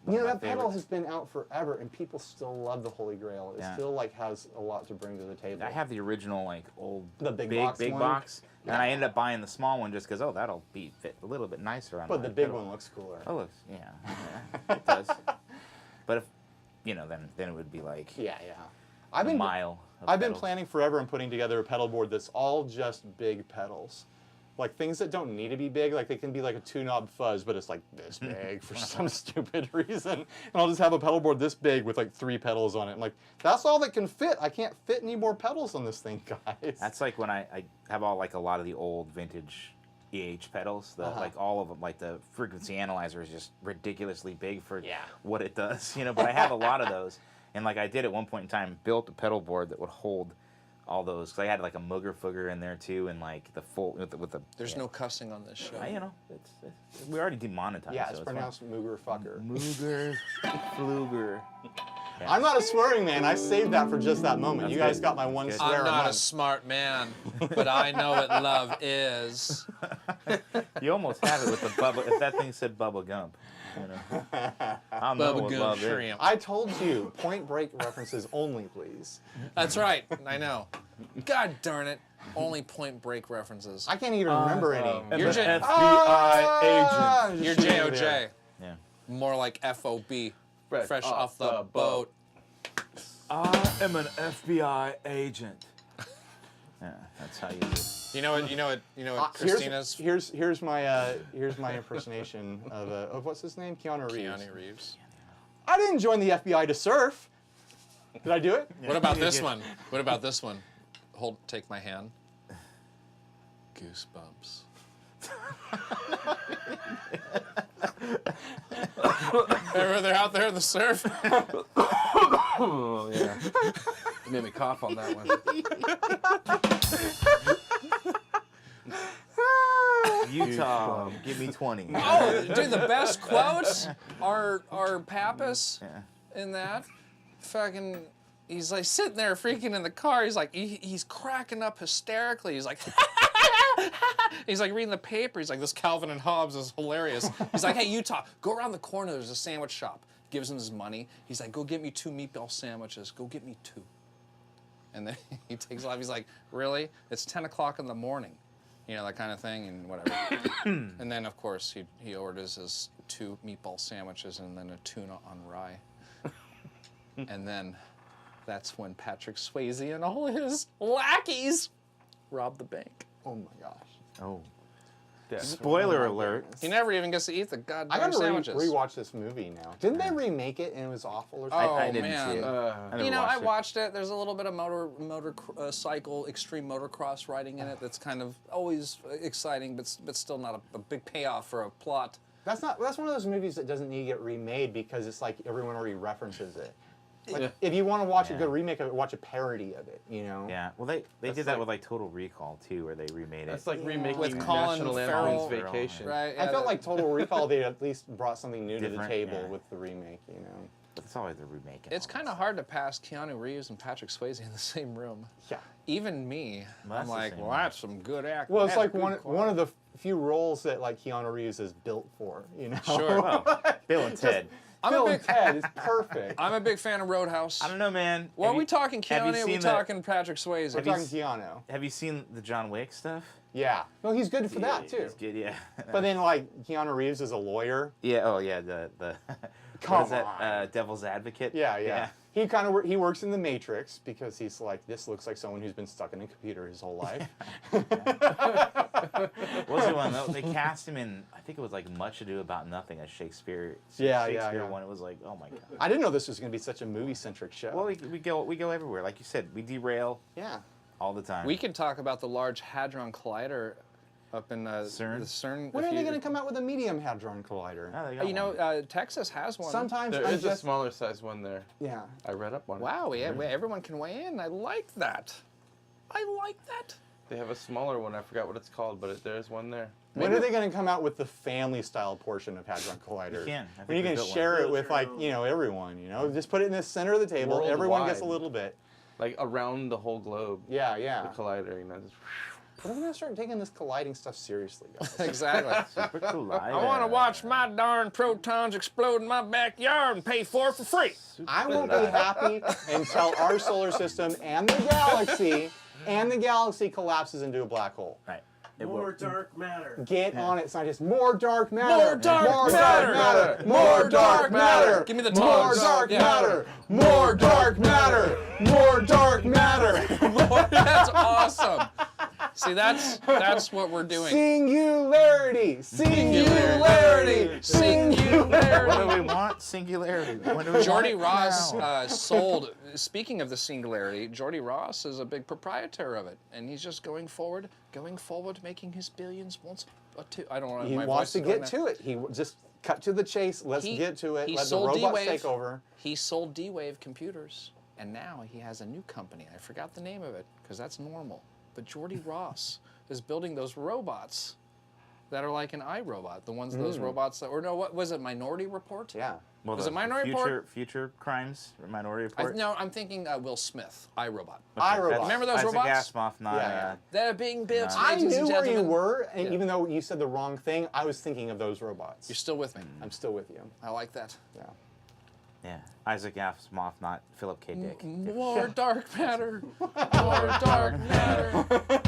Speaker 2: You know,
Speaker 3: my
Speaker 2: that pedal
Speaker 3: favorites.
Speaker 2: has been out forever, and people still love the Holy Grail. It
Speaker 3: Yeah.
Speaker 2: still like has a lot to bring to the table.
Speaker 3: I have the original like old
Speaker 2: The big box one?
Speaker 3: box, and I ended up buying the small one just because that'll fit a little bit nicer on.
Speaker 2: but
Speaker 3: my
Speaker 2: the big
Speaker 3: pedal.
Speaker 2: one looks cooler.
Speaker 3: Oh, looks it does. But if then it would be like
Speaker 2: Yeah.
Speaker 3: a mile. Of
Speaker 2: I've been
Speaker 3: pedals.
Speaker 2: planning forever on putting together a pedal board that's all just big pedals. Like things that don't need to be big, like they can be like a two-knob Fuzz, but it's like this big for some stupid reason. And I'll just have a pedal board this big with like 3 pedals on it. I'm like, that's all that can fit. I can't fit any more pedals on this thing, guys.
Speaker 3: That's like when I have a lot of the old vintage EH pedals. Like all of them, like the frequency analyzer is just ridiculously big for what it does. But I have a lot of those. And like I did at one point in time, built a pedal board that would hold all those. Cause I had like a Mooger Fooger in there too, and like the full with the.
Speaker 1: There's no cussing on this show.
Speaker 3: We already demonetized.
Speaker 2: Yeah,
Speaker 3: so
Speaker 2: it's
Speaker 3: fine.
Speaker 2: pronounced Mooger Fucker.
Speaker 3: Mooger Fluger. Yeah.
Speaker 2: I'm not a swearing man. I saved that for just that moment.
Speaker 3: That's
Speaker 2: you guys
Speaker 3: good.
Speaker 2: got my one
Speaker 3: That's
Speaker 2: swear
Speaker 3: good.
Speaker 1: I'm
Speaker 2: a
Speaker 1: not a
Speaker 2: month.
Speaker 1: smart man, but I know what love is.
Speaker 3: You almost have it with the bubble. If that thing said Bubba Gump, I'll know
Speaker 1: Bubba
Speaker 3: what
Speaker 1: Gump
Speaker 3: love is.
Speaker 1: shrimp.
Speaker 2: I told you, Point Break references only, please.
Speaker 1: That's right. I know. God darn it. Only Point Break references.
Speaker 2: I can't even remember any.
Speaker 1: You're
Speaker 4: FBI
Speaker 2: Ah,
Speaker 1: You're
Speaker 2: just leave it
Speaker 1: JOJ.
Speaker 2: there.
Speaker 3: Yeah.
Speaker 1: More like FOB.
Speaker 4: Fresh
Speaker 1: Fresh
Speaker 4: off
Speaker 1: off the
Speaker 4: the boat.
Speaker 1: boat.
Speaker 4: I am an FBI agent.
Speaker 3: Yeah, that's how you do it.
Speaker 1: You know what Christina's
Speaker 2: Here's my impersonation of what's his name? Keanu Reeves.
Speaker 1: Keanu Reeves.
Speaker 2: I didn't join the FBI to surf. Did I do it?
Speaker 1: What about this one? What about this one? Take my hand. Goosebumps. Remember they're out there in the surf?
Speaker 4: Oh yeah. You made me cough on that one.
Speaker 3: Utah, give me 20.
Speaker 1: Oh, dude, the best quotes are Pappas
Speaker 3: Yeah.
Speaker 1: in that. Fucking, he's like sitting there freaking in the car. He's like, he's cracking up hysterically. He's like, he's like reading the paper. He's like, this Calvin and Hobbes is hilarious. He's like, hey, Utah, go around the corner. There's a sandwich shop. Gives him his money. He's like, go get me 2 meatball sandwiches. Go get me 2. And then he takes off. He's like, really? It's 10 o'clock in the morning. That kind of thing, and whatever. And then, of course, he orders his 2 meatball sandwiches and then a tuna on rye. And then that's when Patrick Swayze and all his lackeys rob the bank.
Speaker 2: Oh my gosh.
Speaker 3: Oh.
Speaker 4: Definitely.
Speaker 3: Spoiler alert.
Speaker 1: He never even gets to eat the
Speaker 2: I
Speaker 1: goddamn
Speaker 2: gotta
Speaker 1: sandwiches.
Speaker 2: rewatch this movie now. Didn't they remake it and it was awful or something?
Speaker 1: Oh,
Speaker 3: I didn't
Speaker 1: man.
Speaker 3: see it. I never
Speaker 1: I
Speaker 3: watched it.
Speaker 1: watched it. There's a little bit of motorcycle, extreme motocross riding in it. That's kind of always exciting, but still not a big payoff for a plot.
Speaker 2: That's one of those movies that doesn't need to get remade because it's like everyone already references it. Like, if you want to watch a good remake of it, watch a parody of it,
Speaker 3: Yeah, well, they did that with like Total Recall too, where they remade it.
Speaker 4: That's like remaking
Speaker 1: With Colin
Speaker 4: National
Speaker 1: Farrell.
Speaker 4: Lampoon's Vacation.
Speaker 1: Right?
Speaker 2: I felt like Total Recall, they at least brought something new to the
Speaker 3: Different,
Speaker 2: table
Speaker 3: yeah.
Speaker 2: with the remake,
Speaker 3: But it's always the remake.
Speaker 1: It's kind of hard to pass Keanu Reeves and Patrick Swayze in the same room.
Speaker 2: Yeah.
Speaker 1: Even me,
Speaker 3: Well,
Speaker 1: I'm
Speaker 3: that's the
Speaker 1: like,
Speaker 3: same
Speaker 1: well,
Speaker 3: one.
Speaker 1: that's some good acting.
Speaker 2: Well, it's
Speaker 1: That's
Speaker 2: like
Speaker 1: good
Speaker 2: one of the few roles that like Keanu Reeves is built for,
Speaker 1: Sure.
Speaker 3: Well, Bill and Ted.
Speaker 2: Bill and Ted is perfect.
Speaker 1: I'm a big fan of Roadhouse.
Speaker 3: I don't know, man.
Speaker 1: Well, are we talking
Speaker 3: have you
Speaker 1: Keanu or are we
Speaker 3: seen the-
Speaker 1: talking Patrick Swayze?
Speaker 2: We're
Speaker 3: you
Speaker 2: talking
Speaker 3: s-
Speaker 2: Keanu.
Speaker 3: Have you seen the John Wick stuff?
Speaker 2: Yeah. No, he's good for that too.
Speaker 3: It's good, yeah.
Speaker 2: But then like Keanu Reeves is a lawyer.
Speaker 3: Yeah. Oh, yeah. The
Speaker 2: Come
Speaker 3: what is that?
Speaker 2: on.
Speaker 3: Devil's Advocate.
Speaker 2: Yeah. He he works in the Matrix because he's like, this looks like someone who's been stuck in a computer his whole life.
Speaker 3: What was the one? They cast him in. I think it was like Much Ado About Nothing, a Shakespeare.
Speaker 2: Yeah,
Speaker 3: Shakespeare
Speaker 2: yeah.
Speaker 3: one. It was like, oh my god.
Speaker 2: I didn't know this was going to be such a movie-centric show.
Speaker 3: Well, we go everywhere. Like you said, we derail
Speaker 2: yeah.
Speaker 3: all the time.
Speaker 1: We can talk about the Large Hadron Collider up in
Speaker 3: CERN?
Speaker 1: the CERN.
Speaker 2: When are they going to come out with a medium hadron collider?
Speaker 3: Oh, they got one.
Speaker 1: Texas has one.
Speaker 2: Sometimes
Speaker 4: There
Speaker 2: I
Speaker 4: is a
Speaker 2: just
Speaker 4: smaller size one there.
Speaker 2: yeah.
Speaker 4: I read up on it.
Speaker 1: Wow, everyone can weigh in. I like that. I like that.
Speaker 4: They have a smaller one. I forgot what it's called, but there's one there.
Speaker 2: When are they going to come out with the family-style portion of Hadron Collider?
Speaker 3: You can. I
Speaker 2: When
Speaker 3: think
Speaker 2: you
Speaker 3: we
Speaker 2: can
Speaker 3: built one.
Speaker 2: share it with like everyone. Just put it in the center of the table. Everyone gets a
Speaker 4: Worldwide.
Speaker 2: little bit.
Speaker 4: Like around the whole globe.
Speaker 2: Yeah, yeah.
Speaker 4: The collider, just
Speaker 2: We're gonna start taking this colliding stuff seriously, guys.
Speaker 1: Exactly.
Speaker 3: Super cool.
Speaker 5: I want to watch my darn protons explode in my backyard and pay for it for free.
Speaker 2: I won't be happy until our solar system and the galaxy collapses into a black hole.
Speaker 3: Right.
Speaker 6: More dark matter.
Speaker 2: Get on it, scientists. More dark matter.
Speaker 1: More dark matter.
Speaker 2: More dark matter.
Speaker 1: Give me the
Speaker 2: More
Speaker 1: tongs.
Speaker 2: dark
Speaker 1: Yeah.
Speaker 2: matter. More dark matter. More dark matter.
Speaker 1: That's awesome. See, that's what we're doing.
Speaker 2: Singularity. Singularity.
Speaker 1: Singularity.
Speaker 3: What do we want? Singularity. What do we
Speaker 1: Jordy
Speaker 3: want
Speaker 1: Ross
Speaker 3: now?
Speaker 1: sold, speaking of the singularity, Jordy Ross is a big proprietor of it, and he's just going forward, making his billions once, two. I don't know.
Speaker 2: He
Speaker 1: my
Speaker 2: wants
Speaker 1: voice
Speaker 2: to
Speaker 1: is
Speaker 2: get
Speaker 1: going
Speaker 2: to it. He just cut to the chase. Let's get to it.
Speaker 1: he
Speaker 2: Let the
Speaker 1: sold
Speaker 2: robots
Speaker 1: D-Wave.
Speaker 2: take over.
Speaker 1: He sold D-Wave computers, and now he has a new company. I forgot the name of it because that's normal. But Jordy Ross is building those robots that are like an iRobot. The ones, those robots that, or no, what was it? Minority Report?
Speaker 2: Yeah.
Speaker 3: Well,
Speaker 1: Was
Speaker 3: the
Speaker 1: it Minority Report?
Speaker 3: Future Crimes, Minority Report?
Speaker 1: No, I'm thinking Will Smith, iRobot.
Speaker 2: iRobot.
Speaker 1: Remember those
Speaker 3: Isaac
Speaker 1: robots?
Speaker 3: Asimov, not
Speaker 2: Yeah.
Speaker 1: They're being built.
Speaker 2: I
Speaker 1: ladies
Speaker 2: knew
Speaker 1: and
Speaker 2: where you
Speaker 1: gentlemen.
Speaker 2: were, and
Speaker 1: Yeah.
Speaker 2: even though you said the wrong thing, I was thinking of those robots.
Speaker 1: You're still with me.
Speaker 2: I'm still with you.
Speaker 1: I like that.
Speaker 2: Yeah.
Speaker 3: Yeah, Isaac Asimov, not Philip K. Dick.
Speaker 1: More dark matter. More dark matter.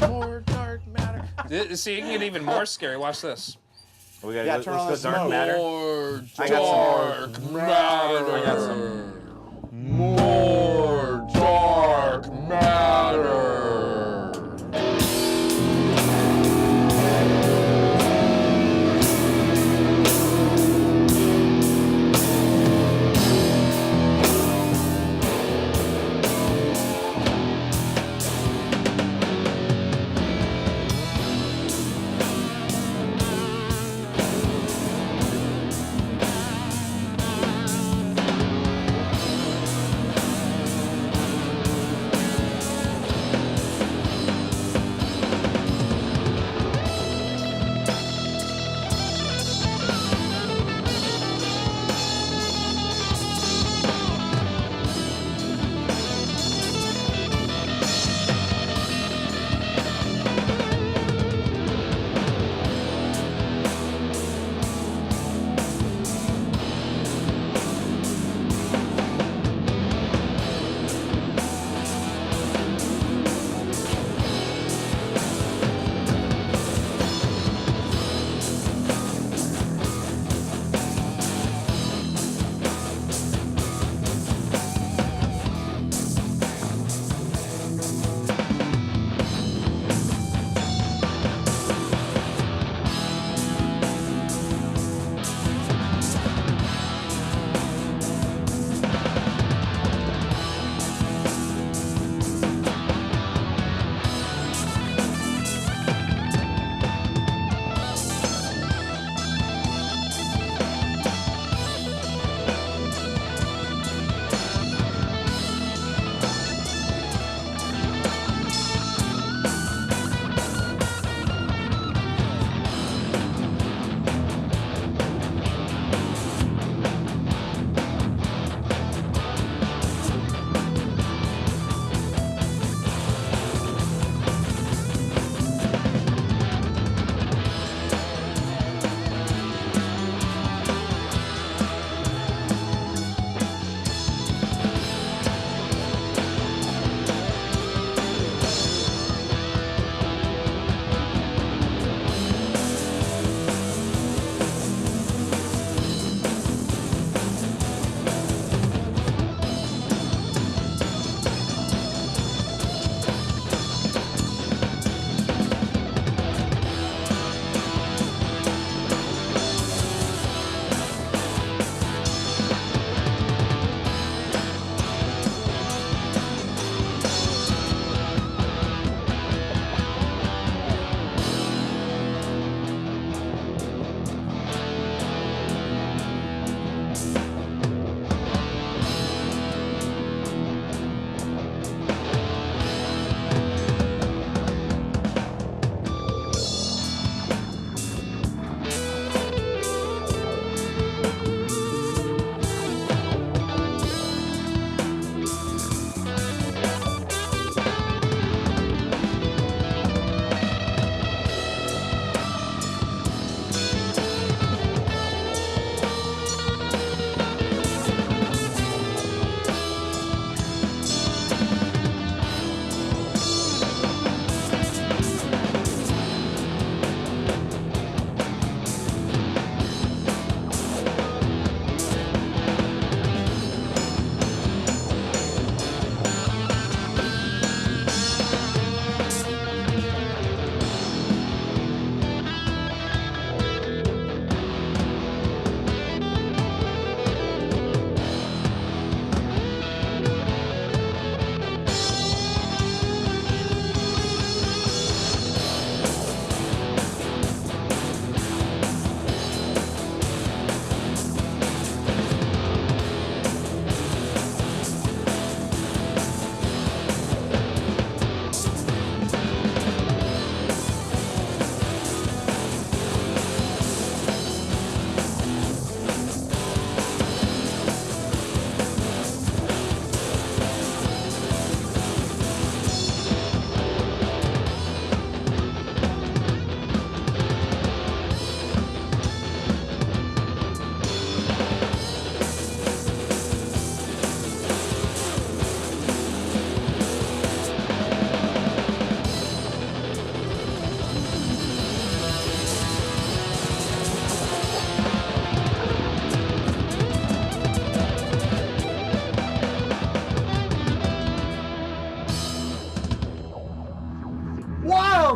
Speaker 1: More dark matter. See, it can get even more scary. Watch this.
Speaker 3: We gotta
Speaker 2: Yeah,
Speaker 3: go,
Speaker 2: turn on
Speaker 3: let's
Speaker 2: the
Speaker 3: go dark
Speaker 2: smoke.
Speaker 3: matter.
Speaker 1: More
Speaker 3: I got
Speaker 1: dark matter.
Speaker 3: I got some.
Speaker 1: More dark matter.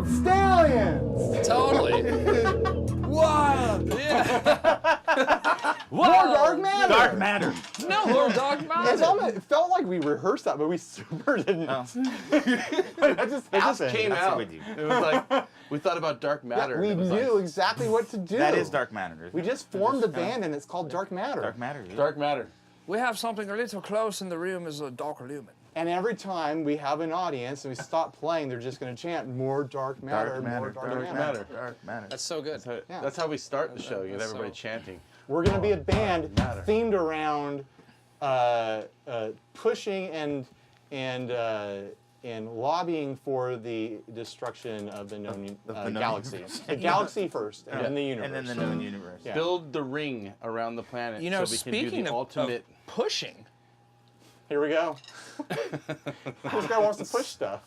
Speaker 2: Stallions!
Speaker 1: Totally.
Speaker 2: What?
Speaker 1: Yeah.
Speaker 2: More dark matter!
Speaker 3: Dark matter.
Speaker 1: No more dog
Speaker 2: It's
Speaker 1: matter.
Speaker 2: almost, it felt like we rehearsed that, but we super didn't.
Speaker 3: Oh.
Speaker 2: That just happened.
Speaker 4: Came
Speaker 3: That's
Speaker 4: out.
Speaker 3: what we do.
Speaker 4: It was like we thought about dark matter.
Speaker 2: Yeah, we
Speaker 4: and it was
Speaker 2: knew exactly what to do.
Speaker 3: That is dark matter. Isn't
Speaker 2: We
Speaker 3: it?
Speaker 2: just formed a band and it's called Dark Matter.
Speaker 3: Dark matter. Yeah.
Speaker 4: Dark matter.
Speaker 1: We have something a little close in the room as a dark lumen.
Speaker 2: And every time we have an audience and we stop playing, they're just going to chant more dark matter,
Speaker 3: Dark matter,
Speaker 2: more dark,
Speaker 4: dark
Speaker 2: matter.
Speaker 4: matter.
Speaker 3: Dark matter.
Speaker 1: That's so good.
Speaker 4: That's how we start the show. You get
Speaker 1: That's
Speaker 4: everybody
Speaker 1: so-
Speaker 4: chanting.
Speaker 2: We're going to be a band
Speaker 4: Matter.
Speaker 2: themed around pushing and lobbying for the destruction of the known
Speaker 3: the known
Speaker 2: galaxy.
Speaker 3: universe.
Speaker 2: The galaxy first, and then the universe.
Speaker 3: And then the known universe.
Speaker 2: Yeah.
Speaker 4: Build the ring around the planet
Speaker 1: You know,
Speaker 4: so we can do
Speaker 1: speaking
Speaker 4: the
Speaker 1: of
Speaker 4: ultimate.
Speaker 1: pushing,
Speaker 2: Here we go. This guy wants to push stuff.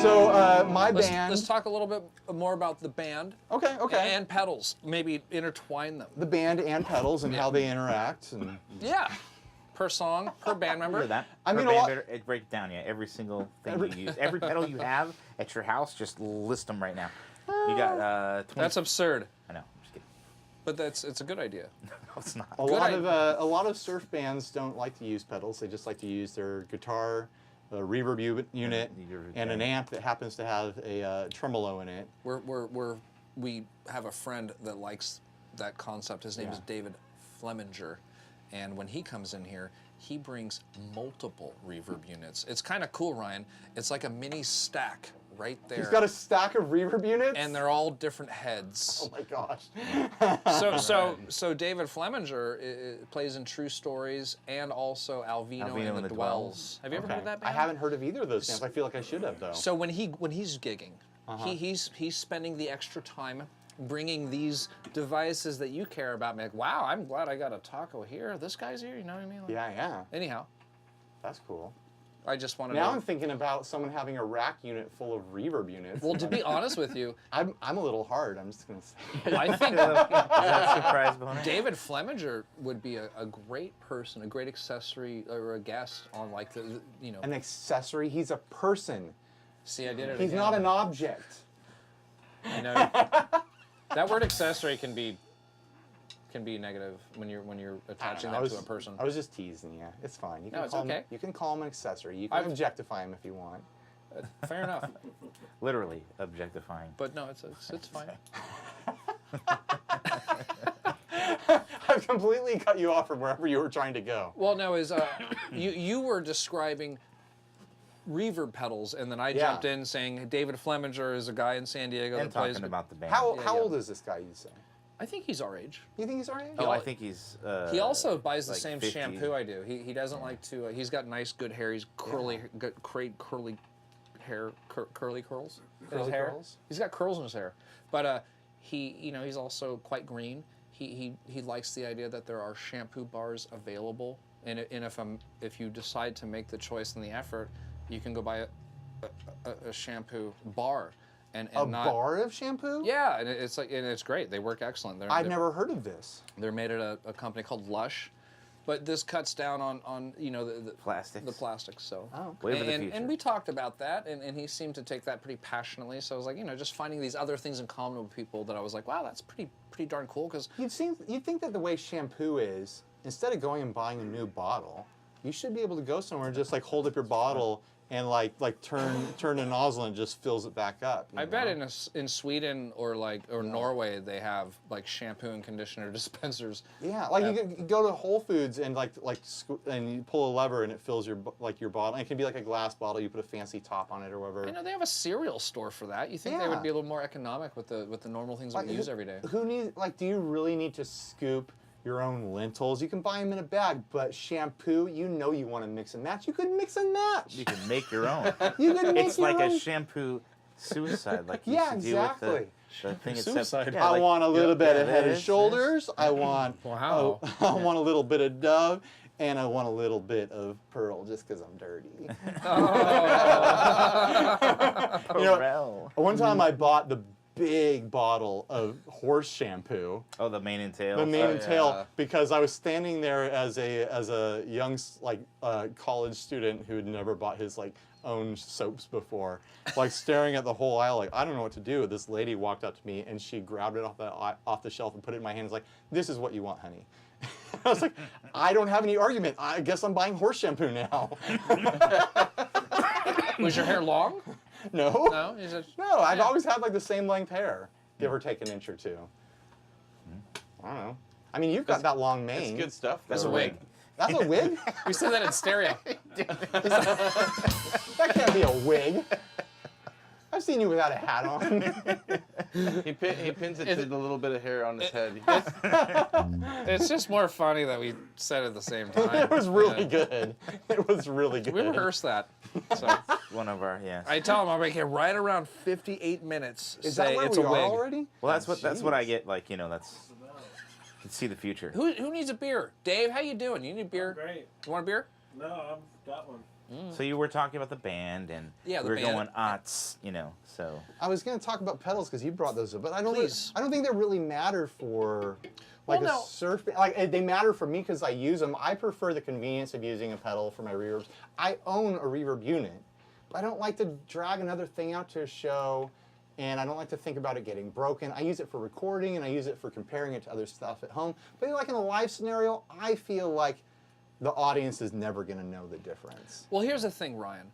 Speaker 2: So my band.
Speaker 1: let's talk a little bit more about the band
Speaker 2: Okay.
Speaker 1: and pedals. Maybe intertwine them.
Speaker 2: The band and pedals and how they interact. And
Speaker 1: Yeah. Per song, per band member.
Speaker 3: Remember that?
Speaker 2: I mean,
Speaker 3: Per
Speaker 2: a
Speaker 3: band
Speaker 2: lot-
Speaker 3: better- it breaks down, yeah. Every single thing you use, every pedal you have at your house, just list them right now. You got 20.
Speaker 1: That's absurd,
Speaker 3: I know. I'm just kidding.
Speaker 1: but it's a good idea.
Speaker 3: No, it's not.
Speaker 2: a lot of surf bands don't like to use pedals. They just like to use their guitar, a reverb unit, and an amp that happens to have a tremolo in it.
Speaker 1: We have a friend that likes that concept. His name is David Fleminger, and when he comes in here, he brings multiple reverb units. It's kind of cool, Ryan. It's like a mini stack right there.
Speaker 2: He's got a stack of reverb units.
Speaker 1: and they're all different heads.
Speaker 2: oh my gosh.
Speaker 1: So David Fleminger plays in True Stories and also Alvino and the Dwells. Have you ever heard of that
Speaker 2: I
Speaker 1: band?
Speaker 2: haven't heard of either of those bands. I feel like I should have though.
Speaker 1: So when he's gigging, he's spending the extra time bringing these devices that you care about. Like, wow, I'm glad I got a taco here. This guy's here. You know what I mean? Like,
Speaker 2: yeah,
Speaker 1: Anyhow,
Speaker 2: that's cool.
Speaker 1: I just wanted
Speaker 2: Now
Speaker 1: to.
Speaker 2: I'm thinking about someone having a rack unit full of reverb units.
Speaker 1: Well, to be honest with you,
Speaker 2: I'm a little hard. I'm just gonna say.
Speaker 1: I think
Speaker 3: Is that a surprise bonus?
Speaker 1: David Fleminger would be a great person, a great accessory or a guest on like the you know.
Speaker 2: An accessory. He's a person.
Speaker 1: See, I did it.
Speaker 2: He's
Speaker 1: again.
Speaker 2: not an object.
Speaker 1: I know. That word accessory can be negative when you're attaching that to a person.
Speaker 2: I was just teasing you. It's fine. You can
Speaker 1: No, it's
Speaker 2: call him,
Speaker 1: okay.
Speaker 2: you can call him an accessory. You can
Speaker 1: I've-
Speaker 2: objectify him if you want.
Speaker 1: Fair enough.
Speaker 3: Literally objectifying.
Speaker 1: But no, it's fine.
Speaker 2: I've completely cut you off from wherever you were trying to go.
Speaker 1: Well, no, you were describing reverb pedals, and then I
Speaker 2: Yeah.
Speaker 1: jumped in saying David Fleminger is a guy in San Diego
Speaker 3: And
Speaker 1: that plays.
Speaker 3: talking about the band.
Speaker 2: How
Speaker 1: Yeah.
Speaker 2: old is this guy? You say?
Speaker 1: I think he's our age.
Speaker 2: You think he's our age?
Speaker 3: Oh, I think he's.
Speaker 1: He also buys the
Speaker 3: like
Speaker 1: same
Speaker 3: 50.
Speaker 1: shampoo I do. He doesn't like to. He's got nice, good hair. He's curly, curly hair, curly curls. in his
Speaker 2: Curly
Speaker 1: hair.
Speaker 2: curls?
Speaker 1: He's got curls in his hair, but he's also quite green. He likes the idea that there are shampoo bars available, and if you decide to make the choice and the effort, you can go buy a shampoo bar. And
Speaker 2: A
Speaker 1: not,
Speaker 2: bar of shampoo?
Speaker 1: Yeah, and it's great. They work excellent.
Speaker 2: I've never heard of this.
Speaker 1: They're made at a company called Lush, but this cuts down on the
Speaker 3: Plastics.
Speaker 1: The plastics. So
Speaker 2: Oh.
Speaker 3: Wave of the future.
Speaker 1: and we talked about that, and he seemed to take that pretty passionately. So I was like, just finding these other things in common with people that I was like, wow, that's pretty darn cool. Because
Speaker 2: You'd think that the way shampoo is, instead of going and buying a new bottle, you should be able to go somewhere and just like hold up your bottle and like turn the nozzle and it just fills it back up. you
Speaker 1: I bet
Speaker 2: know?
Speaker 1: in Sweden or Norway they have like shampoo and conditioner dispensers.
Speaker 2: Yeah, like you can go to Whole Foods and and you pull a lever and it fills your bottle. And it can be like a glass bottle. You put a fancy top on it or whatever.
Speaker 1: I know they have a cereal store for that. You think they
Speaker 2: Yeah.
Speaker 1: would be a little more economic with the normal things that we use every day?
Speaker 2: Who needs do you really need to scoop your own lentils? You can buy them in a bag, but shampoo, you want to mix and match. You could mix and match.
Speaker 3: You can make your own.
Speaker 2: You could make
Speaker 3: It's
Speaker 2: your
Speaker 3: like
Speaker 2: own.
Speaker 3: a shampoo suicide, like you
Speaker 2: Yeah,
Speaker 3: used to do with
Speaker 2: exactly.
Speaker 3: the thing.
Speaker 1: Suicide.
Speaker 3: Yeah,
Speaker 2: I
Speaker 3: like-
Speaker 2: want a little bit of
Speaker 3: yeah,
Speaker 2: head
Speaker 3: that
Speaker 2: and
Speaker 3: is-
Speaker 2: shoulders. I want
Speaker 1: Wow.
Speaker 2: I want a little bit of Dove, and I want a little bit of Pearl just because I'm dirty.
Speaker 3: Pharrell.
Speaker 2: One time I bought the big bottle of horse shampoo.
Speaker 3: Oh, the mane and tail.
Speaker 2: The mane and tail,
Speaker 1: yeah.
Speaker 2: because I was standing there as a young college student who had never bought his own soaps before, staring at the whole aisle, I don't know what to do. This lady walked up to me and she grabbed it off the shelf and put it in my hands, this is what you want, honey. I was like, I don't have any argument. I guess I'm buying horse shampoo now.
Speaker 1: Was your hair long?
Speaker 2: No.
Speaker 1: No? Is it?
Speaker 2: No, I've always had the same length hair, give or take an inch or two. I don't know. I mean, you've got that long mane.
Speaker 4: It's good stuff.
Speaker 1: That's a wig.
Speaker 2: That's a wig?
Speaker 1: We said that in stereo.
Speaker 2: That can't be a wig. I've seen you without a hat on.
Speaker 4: He pins it to the little bit of hair on his head.
Speaker 1: It's just more funny that we said it at the same time.
Speaker 2: It was really good. It was really good.
Speaker 1: We rehearsed that. So
Speaker 3: One of our, yeah.
Speaker 1: I tell him I'm like, right around 58 minutes.
Speaker 2: Is
Speaker 1: say
Speaker 2: that where
Speaker 1: it's
Speaker 2: we
Speaker 1: a
Speaker 2: are
Speaker 1: wig.
Speaker 2: already?
Speaker 3: Well, that's what I get. That's let's see the future.
Speaker 1: Who needs a beer? Dave, how you doing? You need a beer?
Speaker 6: Great.
Speaker 1: You want a beer?
Speaker 6: No, I've got one.
Speaker 3: So you were talking about the band, and
Speaker 1: Yeah, the
Speaker 3: we were
Speaker 1: band.
Speaker 3: going odds, So
Speaker 2: I was going to talk about pedals because you brought those up, but I don't think they really matter for
Speaker 1: no.
Speaker 2: surf band. They matter for me because I use them. I prefer the convenience of using a pedal for my reverbs. I own a reverb unit, but I don't like to drag another thing out to a show, and I don't like to think about it getting broken. I use it for recording, and I use it for comparing it to other stuff at home. But in a live scenario, I feel like the audience is never going to know the difference.
Speaker 1: Well, here's the thing, Ryan.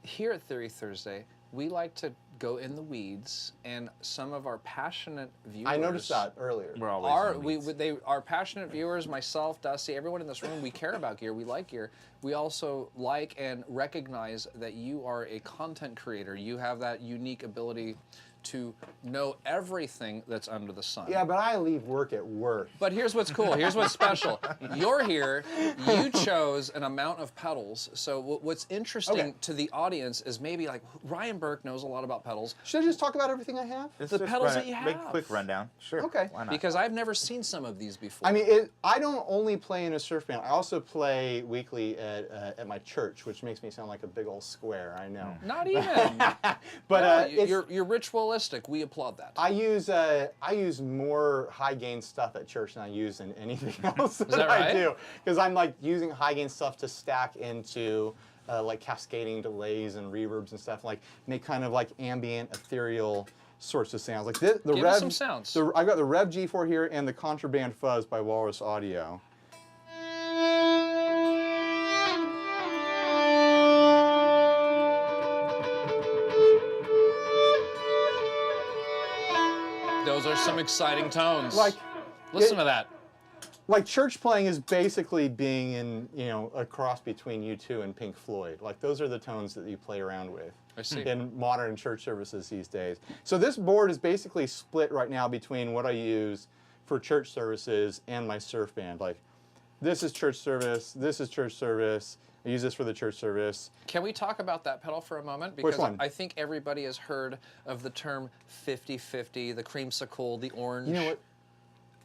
Speaker 1: Here at Theory Thursday, we like to go in the weeds, and some of our passionate viewers.
Speaker 2: I noticed that earlier.
Speaker 3: we're always in the weeds.
Speaker 1: Our passionate viewers, myself, Dusty, everyone in this room, we care about gear, we like gear. We also like and recognize that you are a content creator. You have that unique ability to know everything that's under the sun.
Speaker 2: Yeah, but I leave work at work.
Speaker 1: But here's what's cool. Here's what's special. You're here. You chose an amount of pedals. So what's interesting to the audience is maybe Ryan Burke knows a lot about pedals.
Speaker 2: Should I just talk about everything I have?
Speaker 3: Let's
Speaker 1: the
Speaker 3: just
Speaker 1: pedals
Speaker 3: run
Speaker 1: that you
Speaker 3: Make
Speaker 1: have.
Speaker 3: a quick rundown. Sure.
Speaker 2: Okay.
Speaker 3: Why not?
Speaker 1: Because I've never seen some of these before.
Speaker 2: I mean, I don't only play in a surf band. I also play weekly at my church, which makes me sound like a big old square. I know.
Speaker 1: Not even.
Speaker 2: But
Speaker 1: No, you're ritualistic. We applaud that.
Speaker 2: I use more high gain stuff at church than I use in anything else that
Speaker 1: that
Speaker 2: I
Speaker 1: right?
Speaker 2: do, because I'm using high gain stuff to stack into cascading delays and reverbs and stuff, make kind of ambient, ethereal sorts of sounds. The
Speaker 1: Give
Speaker 2: Rev,
Speaker 1: us some sounds.
Speaker 2: I've got the Rev G4 here and the Contraband Fuzz by Walrus Audio.
Speaker 1: Those are some exciting tones.
Speaker 2: Listen
Speaker 1: Listen to that.
Speaker 2: Church playing is basically being in, a cross between U2 and Pink Floyd. Those are the tones that you play around with.
Speaker 1: I see.
Speaker 2: In modern church services these days. So this board is basically split right now between what I use for church services and my surf band. This is church service, this is church service. I use this for the church service.
Speaker 1: Can we talk about that pedal for a moment? Because
Speaker 2: Which one?
Speaker 1: I think everybody has heard of the term 50-50, the creamsicle, the orange.
Speaker 2: You know what?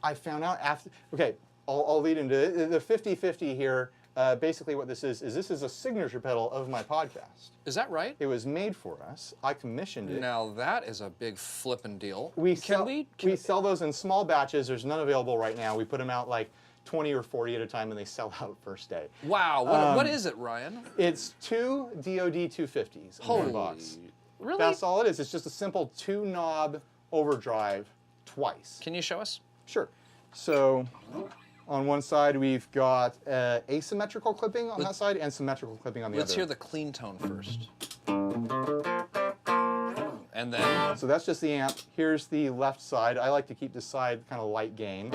Speaker 2: I found out after. Okay, I'll lead into it. The 50-50 here. Basically, what this is a signature pedal of my podcast.
Speaker 1: Is that right?
Speaker 2: It was made for us. I commissioned it.
Speaker 1: Now that is a big flippin' deal.
Speaker 2: We
Speaker 1: Can
Speaker 2: sell those in small batches. There's none available right now. We put them out 20 or 40 at a time, and they sell out first day.
Speaker 1: Wow. What is it, Ryan?
Speaker 2: It's two DoD 250s in one box.
Speaker 1: Really?
Speaker 2: That's all it is. It's just a simple 2-knob overdrive twice.
Speaker 1: Can you show us?
Speaker 2: Sure. So on one side, we've got asymmetrical clipping on that side and symmetrical clipping on the
Speaker 1: Let's
Speaker 2: other.
Speaker 1: hear the clean tone first. And then,
Speaker 2: So that's just the amp. Here's the left side. I like to keep this side kind of light gain.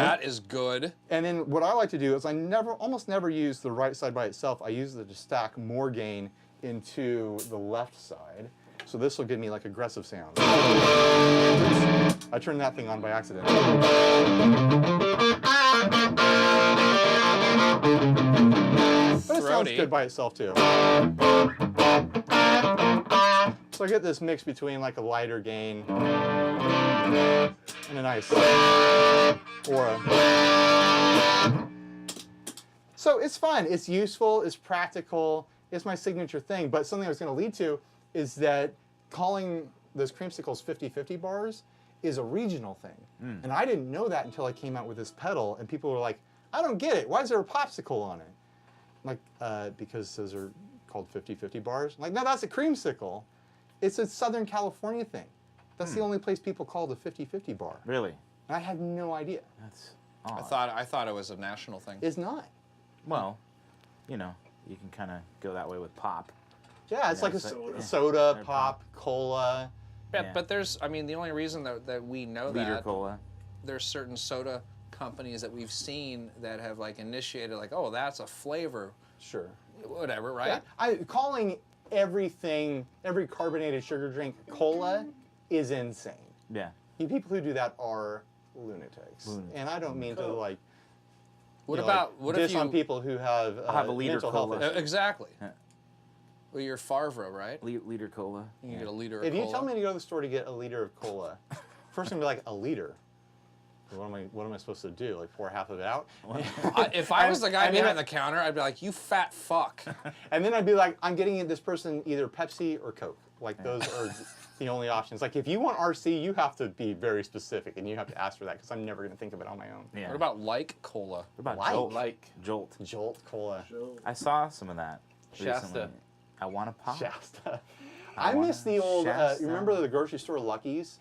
Speaker 1: that is good.
Speaker 2: And then what I like to do is I almost never use the right side by itself. I use it to stack more gain into the left side. So this will give me aggressive sounds. I turned that thing on by accident. But it sounds good by itself too. So I get this mix between a lighter gain and a nice aura. So it's fun, it's useful, it's practical, It's my signature thing. But something I was going to lead to is that calling those creamsicles 50/50 bars is a regional thing. And I didn't know that until I came out with this pedal, and people were like, I don't get it. Why is there a popsicle on it? I'm like, because those are called 50/50 bars. I'm like, no, that's a creamsicle. It's a Southern California thing. That's the only place people call it a 50/50 bar.
Speaker 3: Really?
Speaker 2: And I had no idea.
Speaker 3: That's odd.
Speaker 1: I thought it was a national thing.
Speaker 2: It's not.
Speaker 3: Well, you know, you can kind of go that way with pop.
Speaker 2: Yeah, it's
Speaker 3: Yeah,
Speaker 2: like a
Speaker 3: so-
Speaker 2: soda,
Speaker 3: yeah.
Speaker 2: pop, cola.
Speaker 1: Yeah,
Speaker 3: Yeah.
Speaker 1: but there's, I mean, the only reason that we know
Speaker 3: Liter
Speaker 1: that
Speaker 3: cola.
Speaker 1: there's certain soda companies that we've seen that have like initiated like, oh, that's a flavor,
Speaker 2: Sure.
Speaker 1: whatever,
Speaker 2: Yeah,
Speaker 1: right?
Speaker 2: calling everything, every carbonated sugar drink cola is insane.
Speaker 3: Yeah.
Speaker 2: You people who do that are lunatics. And I don't mean to like.
Speaker 1: What
Speaker 2: you know,
Speaker 1: about
Speaker 2: like,
Speaker 1: what if
Speaker 2: diss on
Speaker 1: you
Speaker 2: people who have,
Speaker 3: have a liter
Speaker 2: mental health
Speaker 3: cola.
Speaker 2: issues.
Speaker 1: exactly?
Speaker 3: Yeah.
Speaker 1: Well, you're Farva, right?
Speaker 3: Liter cola.
Speaker 1: You can get a liter of
Speaker 2: If
Speaker 1: cola.
Speaker 2: you tell me to go to the store to get a liter of cola, first I'm gonna be like, a liter? What am I supposed to do? Like pour half of it out?
Speaker 1: If I was the guy
Speaker 2: and then
Speaker 1: behind the counter, I'd be like, you fat fuck.
Speaker 2: And then I'd be like, I'm getting this person either Pepsi or Coke. Like those are the only options. Like if you want RC, you have to be very specific and you have to ask for that because I'm never gonna think of it on my own.
Speaker 3: Yeah.
Speaker 1: What about like cola?
Speaker 3: What about
Speaker 2: Like?
Speaker 3: Jolt?
Speaker 4: Like
Speaker 3: Jolt.
Speaker 2: Jolt Cola.
Speaker 3: I saw some of that
Speaker 4: Shasta.
Speaker 3: recently. I want to pop.
Speaker 2: Shasta.
Speaker 3: I
Speaker 2: I miss
Speaker 3: wanna
Speaker 2: the old,
Speaker 3: Shasta.
Speaker 2: you remember the grocery store Lucky's?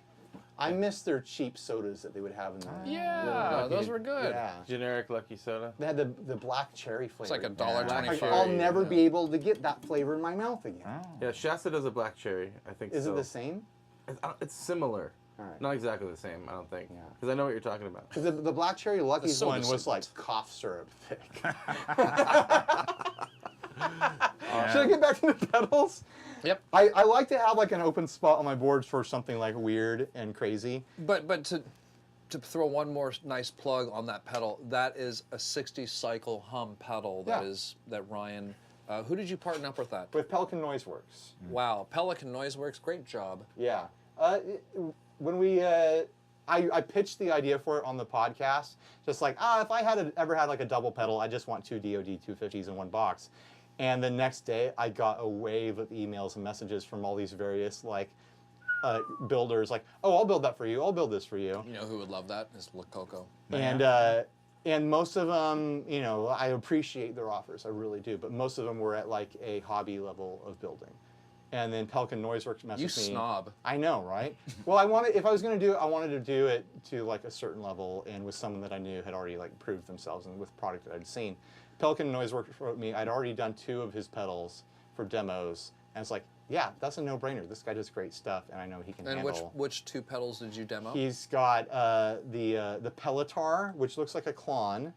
Speaker 2: I miss their cheap sodas that they would have in there.
Speaker 1: Yeah, those were good.
Speaker 2: Yeah.
Speaker 4: generic Lucky Soda.
Speaker 2: They had the black cherry flavor.
Speaker 1: It's like
Speaker 2: Like,
Speaker 1: $1.25.
Speaker 2: I'll never be able to get that flavor in my mouth again.
Speaker 3: Oh.
Speaker 4: Yeah, Shasta does a black cherry. I think
Speaker 2: Is
Speaker 4: so.
Speaker 2: it the same?
Speaker 4: It's similar.
Speaker 2: All right.
Speaker 4: Not exactly the same, I don't think.
Speaker 2: Yeah.
Speaker 4: Because I know what you're talking about.
Speaker 2: Because the black cherry Lucky's
Speaker 1: soda
Speaker 2: one was
Speaker 1: segment.
Speaker 2: like cough syrup thick. Should I get back to the pedals?
Speaker 1: Yep.
Speaker 2: I like to have like an open spot on my boards for something like weird and crazy.
Speaker 1: But to throw one more nice plug on that pedal, that is a 60 cycle hum pedal.
Speaker 2: Yeah.
Speaker 1: That Ryan. Who did you partner up with that?
Speaker 2: With Pelican Noise Works.
Speaker 1: Wow, Pelican Noiseworks, great job.
Speaker 2: Yeah. When we, I pitched the idea for it on the podcast, just like, if I had ever had like a double pedal, I just want two DoD 250s in one box. And the next day, I got a wave of emails and messages from all these various like builders, like, oh, I'll build that for you. I'll build this for you.
Speaker 1: You know who would love that is La Coco.
Speaker 2: And most of them, you know, I appreciate their offers, I really do. But most of them were at like a hobby level of building. And then Pelican Noiseworks messaged me.
Speaker 1: You snob.
Speaker 2: I know, right? Well, if I was going to do it, I wanted to do it to like a certain level and with someone that I knew had already like proved themselves and with product that I'd seen. Pelican Noiseworks wrote me. I'd already done 2 of his pedals for demos, and it's like, yeah, that's a no-brainer. This guy does great stuff, and I know he can
Speaker 1: And
Speaker 2: handle.
Speaker 1: which 2 pedals did you demo?
Speaker 2: He's got the Pelotar, which looks like a Klon,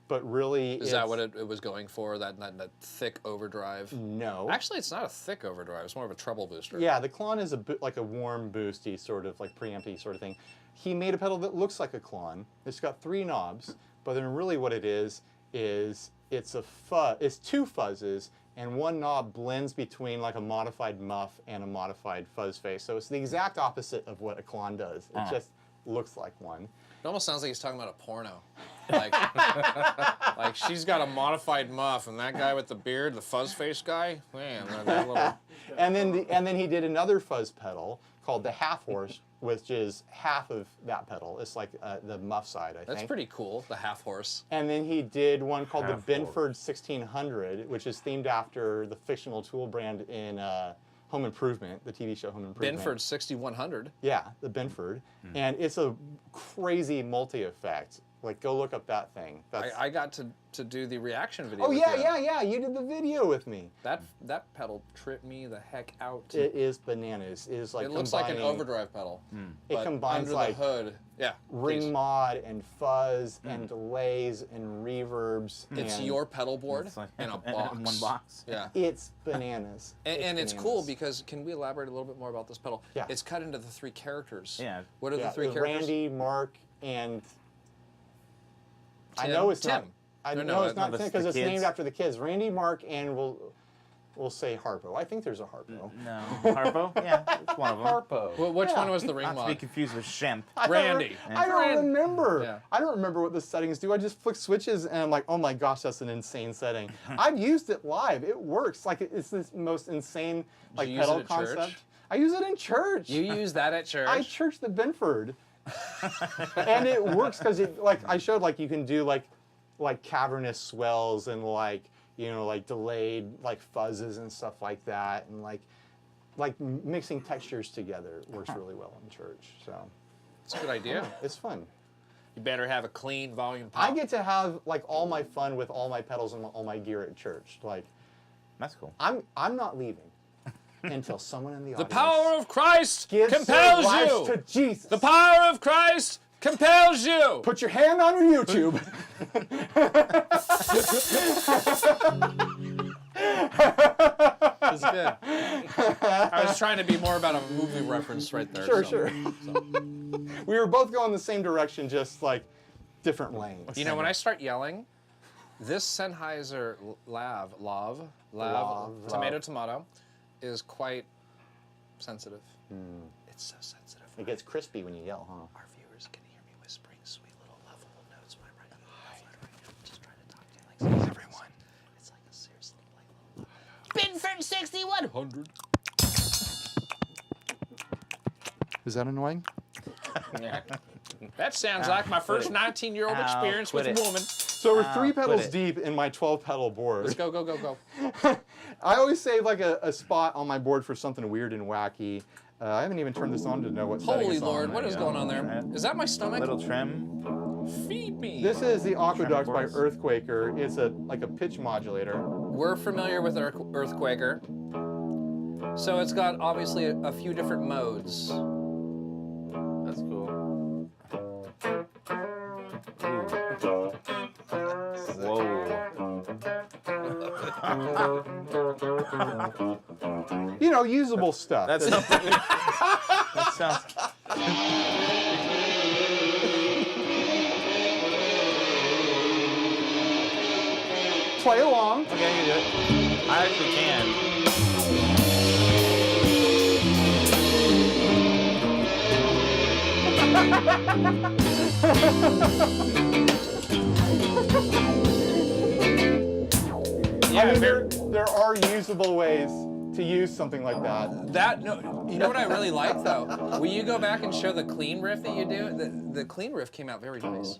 Speaker 2: but really
Speaker 1: Is that what it was going for? That thick overdrive?
Speaker 2: No.
Speaker 1: Actually, it's not a thick overdrive. It's more of a treble booster.
Speaker 2: Yeah, the Klon is like a warm, boosty sort of like preampy sort of thing. He made a pedal that looks like a Klon. It's got 3 knobs, but then really what it is it's a fuzz. It's 2 fuzzes, and 1 knob blends between like a modified muff and a modified fuzz face. So it's the exact opposite of what a Klon does. It just looks like one.
Speaker 1: It almost sounds like he's talking about a porno. Like, like she's got a modified muff, and that guy with the beard, the fuzz face guy, man, that little.
Speaker 2: And then he did another fuzz pedal called the Half Horse, which is half of that pedal. It's like the muff side, I think.
Speaker 1: That's pretty cool, the half horse.
Speaker 2: And then he did one called
Speaker 4: Half
Speaker 2: the Binford 1600, which is themed after the fictional tool brand in Home Improvement, the TV show Home Improvement.
Speaker 1: Binford 6100.
Speaker 2: Yeah, the Binford. And it's a crazy multi-effect. Like, go look up that thing. That's,
Speaker 1: I got to do the reaction video.
Speaker 2: oh,
Speaker 1: with
Speaker 2: yeah,
Speaker 1: you.
Speaker 2: yeah. You did the video with me.
Speaker 1: That pedal tripped me the heck out.
Speaker 2: It is bananas. It is like
Speaker 1: It looks like an
Speaker 2: combining-
Speaker 1: overdrive pedal.
Speaker 2: It
Speaker 1: but
Speaker 2: combines
Speaker 1: under
Speaker 2: like
Speaker 1: the hood. Yeah.
Speaker 2: ring
Speaker 1: please.
Speaker 2: mod and fuzz and delays and reverbs.
Speaker 1: It's
Speaker 2: and
Speaker 1: your pedal board
Speaker 3: It's like
Speaker 1: in a
Speaker 3: in
Speaker 1: box.
Speaker 3: one box.
Speaker 1: Yeah.
Speaker 2: It's bananas.
Speaker 1: And it's
Speaker 2: bananas.
Speaker 1: cool because, can we elaborate a little bit more about this pedal?
Speaker 2: Yeah.
Speaker 1: It's cut into the 3 characters.
Speaker 3: Yeah.
Speaker 1: What are the 3
Speaker 2: there's
Speaker 1: characters?
Speaker 2: Randy, Mark, and I
Speaker 1: Tim.
Speaker 2: know it's not. I
Speaker 1: No,
Speaker 2: know it's
Speaker 1: no,
Speaker 2: not
Speaker 3: that's
Speaker 2: because
Speaker 3: the
Speaker 2: it's
Speaker 3: kids.
Speaker 2: named after the kids. Randy, Mark, and we'll say harpo. I think there's a harpo.
Speaker 3: No, Harpo? Yeah, it's one of them.
Speaker 4: Harpo.
Speaker 1: Well, which
Speaker 2: Yeah.
Speaker 1: one was the ring
Speaker 3: Not to be
Speaker 1: mod?
Speaker 3: confused with Shemp.
Speaker 1: Randy.
Speaker 2: I don't remember.
Speaker 1: Yeah.
Speaker 2: I don't remember what the settings do. I just flick switches and I'm like, oh my gosh, that's an insane setting. I've used it live. It works. Like it's this most insane like
Speaker 1: you use
Speaker 2: pedal
Speaker 1: it at church?
Speaker 2: concept. I use it in church.
Speaker 1: You use that at church?
Speaker 2: I church the Binford. And it works because it like I showed like you can do like cavernous swells and like like delayed like fuzzes and stuff like that, and like mixing textures together works really well in church. So
Speaker 1: It's a good idea.
Speaker 2: it's fun.
Speaker 1: You better have a clean volume pop.
Speaker 2: I get to have like all my fun with all my pedals and all my gear at church. Like
Speaker 3: That's cool.
Speaker 2: I'm not leaving until someone in the
Speaker 1: The
Speaker 2: audience
Speaker 1: power of Christ
Speaker 2: gives their
Speaker 1: compels
Speaker 2: lives
Speaker 1: you.
Speaker 2: to Jesus.
Speaker 1: The power of Christ compels you.
Speaker 2: Put your hand on your YouTube.
Speaker 1: It's good. I was trying to be more about a movie reference right there.
Speaker 2: Sure. We were both going the same direction, just like different lanes.
Speaker 1: You know, when I start yelling, this Sennheiser Lav, tomato, is quite sensitive. It's so sensitive.
Speaker 2: It gets crispy when you yell, huh?
Speaker 1: Our viewers can hear me whispering sweet little lovable notes when I'm writing a love letter right now. I'm just trying to talk to you like everyone. It's like a serious little
Speaker 5: Binford 6100.
Speaker 2: Is that annoying?
Speaker 1: Yeah. That sounds like my first 19-year-old experience
Speaker 3: quit
Speaker 1: with
Speaker 3: it.
Speaker 1: a woman.
Speaker 2: So we're 3 pedals
Speaker 3: it.
Speaker 2: deep in my 12-pedal board.
Speaker 1: Let's go.
Speaker 2: I always save like a spot on my board for something weird and wacky. I haven't even turned this on to know what setting
Speaker 1: Holy
Speaker 2: it's
Speaker 1: Lord,
Speaker 2: on.
Speaker 1: what is going on there? Is that my stomach?
Speaker 3: Little trim.
Speaker 1: Feed me.
Speaker 2: This is the Aqueduct by
Speaker 3: chorus.
Speaker 2: Earthquaker. It's like a pitch modulator.
Speaker 1: We're familiar with Earthquaker. So it's got obviously a few different modes.
Speaker 3: That's cool. Whoa.
Speaker 2: You know, usable stuff.
Speaker 3: That's something. That sounds.
Speaker 2: Play along.
Speaker 3: Okay, you do it. I actually can.
Speaker 2: I mean, there are usable ways to use something like that.
Speaker 1: You know what I really like though? Will you go back and show the clean riff that you do? The clean riff came out very nice.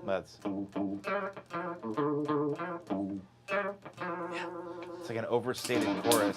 Speaker 3: That's. It's like an overstated chorus.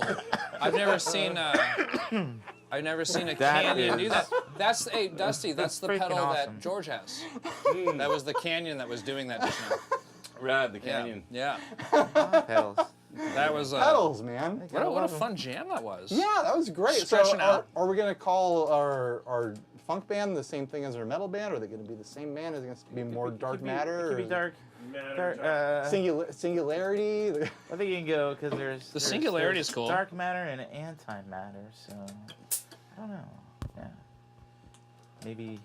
Speaker 1: Whoa! I've never seen a Canyon do that. That's Dusty. That's the
Speaker 3: freaking
Speaker 1: pedal
Speaker 3: awesome.
Speaker 1: that George has. That was the Canyon that was doing that just now.
Speaker 4: Rad, the Canyon.
Speaker 1: Yeah.
Speaker 3: Pedals.
Speaker 1: That was
Speaker 2: Pedals, man.
Speaker 1: what a fun jam that was.
Speaker 2: Yeah, that was great.
Speaker 1: Stretching
Speaker 2: So
Speaker 1: out.
Speaker 2: are we going to call our funk band the same thing as our metal band? Or are they going to be the same band? Is it going to be more dark matter?
Speaker 3: It could be
Speaker 2: or
Speaker 3: dark.
Speaker 6: Matter,
Speaker 2: singularity?
Speaker 3: I think you can go because there's
Speaker 1: singularity is cool.
Speaker 3: Dark matter and antimatter. So I don't know. Yeah. Maybe.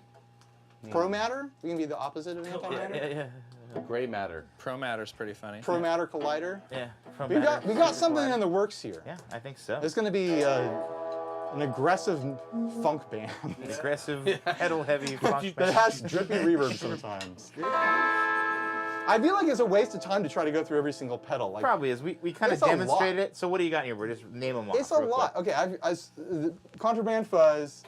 Speaker 2: Pro matter? We can be the opposite of antimatter?
Speaker 3: Yeah.
Speaker 4: Gray matter.
Speaker 1: Pro Matter's pretty funny.
Speaker 2: Pro matter collider?
Speaker 3: Yeah. From
Speaker 2: We got something in the works here.
Speaker 3: Yeah, I think so.
Speaker 2: It's going to be an aggressive funk band
Speaker 3: Aggressive, pedal heavy funk
Speaker 2: that has drippy reverb sometimes. I feel like it's a waste of time to try to go through every single pedal. Like,
Speaker 3: Probably is. We kind of
Speaker 2: It's a lot.
Speaker 3: demonstrated it. So what do you got here? We're just name them off.
Speaker 2: it's a
Speaker 3: real
Speaker 2: lot.
Speaker 3: quick.
Speaker 2: Okay, the Contraband Fuzz,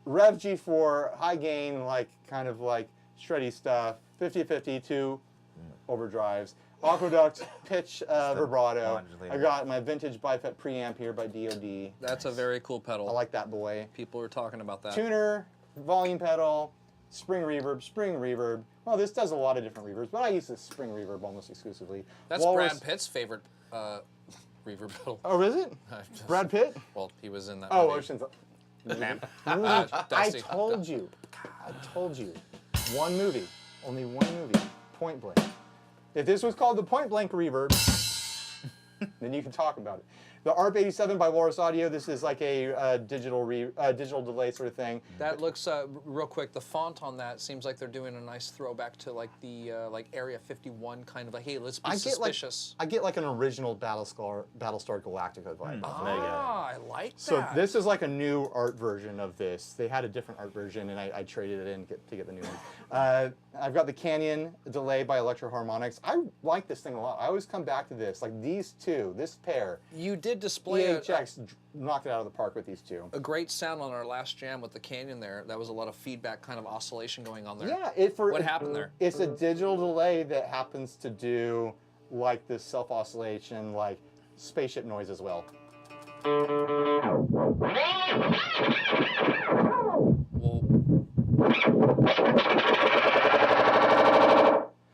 Speaker 2: Rev G4, high gain, like kind of like shreddy stuff, 50-52 overdrives, Aqueduct, pitch vibrato.
Speaker 3: modulator.
Speaker 2: I got my vintage bifet preamp here by DoD.
Speaker 1: That's a very cool pedal.
Speaker 2: I like that boy.
Speaker 1: People were talking about that.
Speaker 2: Tuner, volume pedal, spring reverb. Well, this does a lot of different reverbs, but I use this spring reverb almost exclusively.
Speaker 1: That's
Speaker 2: Walrus-
Speaker 1: Brad Pitt's favorite reverb pedal.
Speaker 2: Oh, is it? Brad Pitt?
Speaker 1: Well, he was in that.
Speaker 2: Oh,
Speaker 1: movie.
Speaker 2: Ocean's.
Speaker 1: Dusty.
Speaker 2: I told you. One movie. Only one movie. Point Blank. If this was called the Point Blank reverb, then you can talk about it. The ARP87 by Walrus Audio. This is like a digital delay sort of thing.
Speaker 1: That looks real quick. The font on that seems like they're doing a nice throwback to like the like Area 51 kind of like, hey, let's be suspicious.
Speaker 2: I get like an original Battlestar Galactica vibe.
Speaker 1: I like that.
Speaker 2: So this is like a new art version of this. They had a different art version, and I traded it in to get the new one. I've got the Canyon delay by Electro Harmonics. I like this thing a lot. I always come back to this. Like these two, this pair.
Speaker 1: You did display
Speaker 2: EHX knocked it out of the park with these two.
Speaker 1: a great sound on our last jam with the Canyon there. That was a lot of feedback, kind of oscillation going on there.
Speaker 2: Yeah,
Speaker 1: What happened there?
Speaker 2: It's a digital delay that happens to do like this self-oscillation, like spaceship noise as well.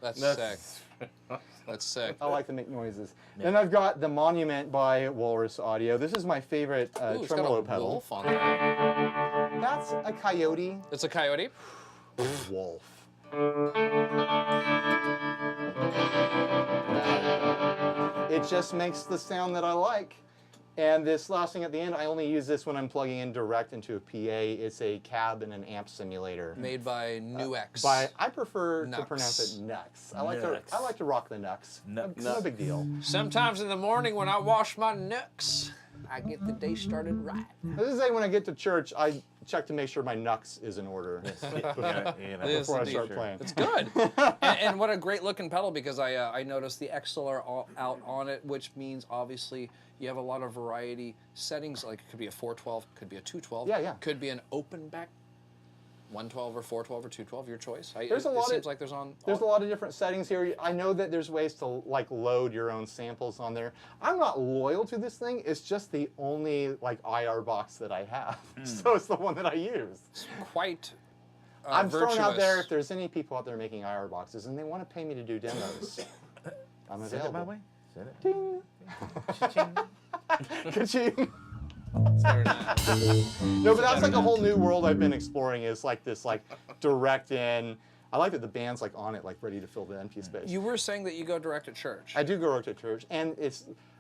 Speaker 1: That's sick. That's sick.
Speaker 2: I like to make noises. Then I've got the Monument by Walrus Audio. This is my favorite
Speaker 1: Ooh, it's
Speaker 2: tremolo
Speaker 1: got a
Speaker 2: pedal.
Speaker 1: wolf on there.
Speaker 2: That's a coyote.
Speaker 1: It's a coyote.
Speaker 2: Wolf. It just makes the sound that I like. And this last thing at the end, I only use this when I'm plugging in direct into a PA. It's a cab and an amp simulator.
Speaker 1: Made by Nuix.
Speaker 2: I prefer to
Speaker 1: Nux.
Speaker 2: pronounce it Nux. I
Speaker 3: Nux.
Speaker 2: like to rock the Nux.
Speaker 3: Nux.
Speaker 2: No big deal.
Speaker 1: Sometimes in the morning when I wash my nooks, I get the day started right.
Speaker 2: This is like when I get to church, I check to make sure my Nux is in order before I start playing.
Speaker 1: It's good. and what a great looking pedal, because I noticed the XLR out on it, which means obviously you have a lot of variety settings. Like it could be a 412, could be a 212.
Speaker 2: Yeah.
Speaker 1: Could be an open back 112 or 412 or 212, your choice. It
Speaker 2: There's a lot
Speaker 1: seems
Speaker 2: of-
Speaker 1: like there's
Speaker 2: a lot of different settings here. I know that there's ways to like load your own samples on there. I'm not loyal to this thing. It's just the only like IR box that I have. So it's the one that I use.
Speaker 1: quite
Speaker 2: I'm throwing out there
Speaker 1: virtuous.
Speaker 2: if there's any people out there making IR boxes and they want to pay me to do demos. I'm
Speaker 3: Send it
Speaker 2: available.
Speaker 3: my way. Send it.
Speaker 2: Ding.
Speaker 3: Cha-ching.
Speaker 2: Ka-ching.
Speaker 1: It's very nice.
Speaker 2: No, but that's like a whole new world I've been exploring. Is like this like direct in. I like that the band's like on it, like ready to fill the empty space.
Speaker 1: You were saying that you go direct at church.
Speaker 2: I do go to church, and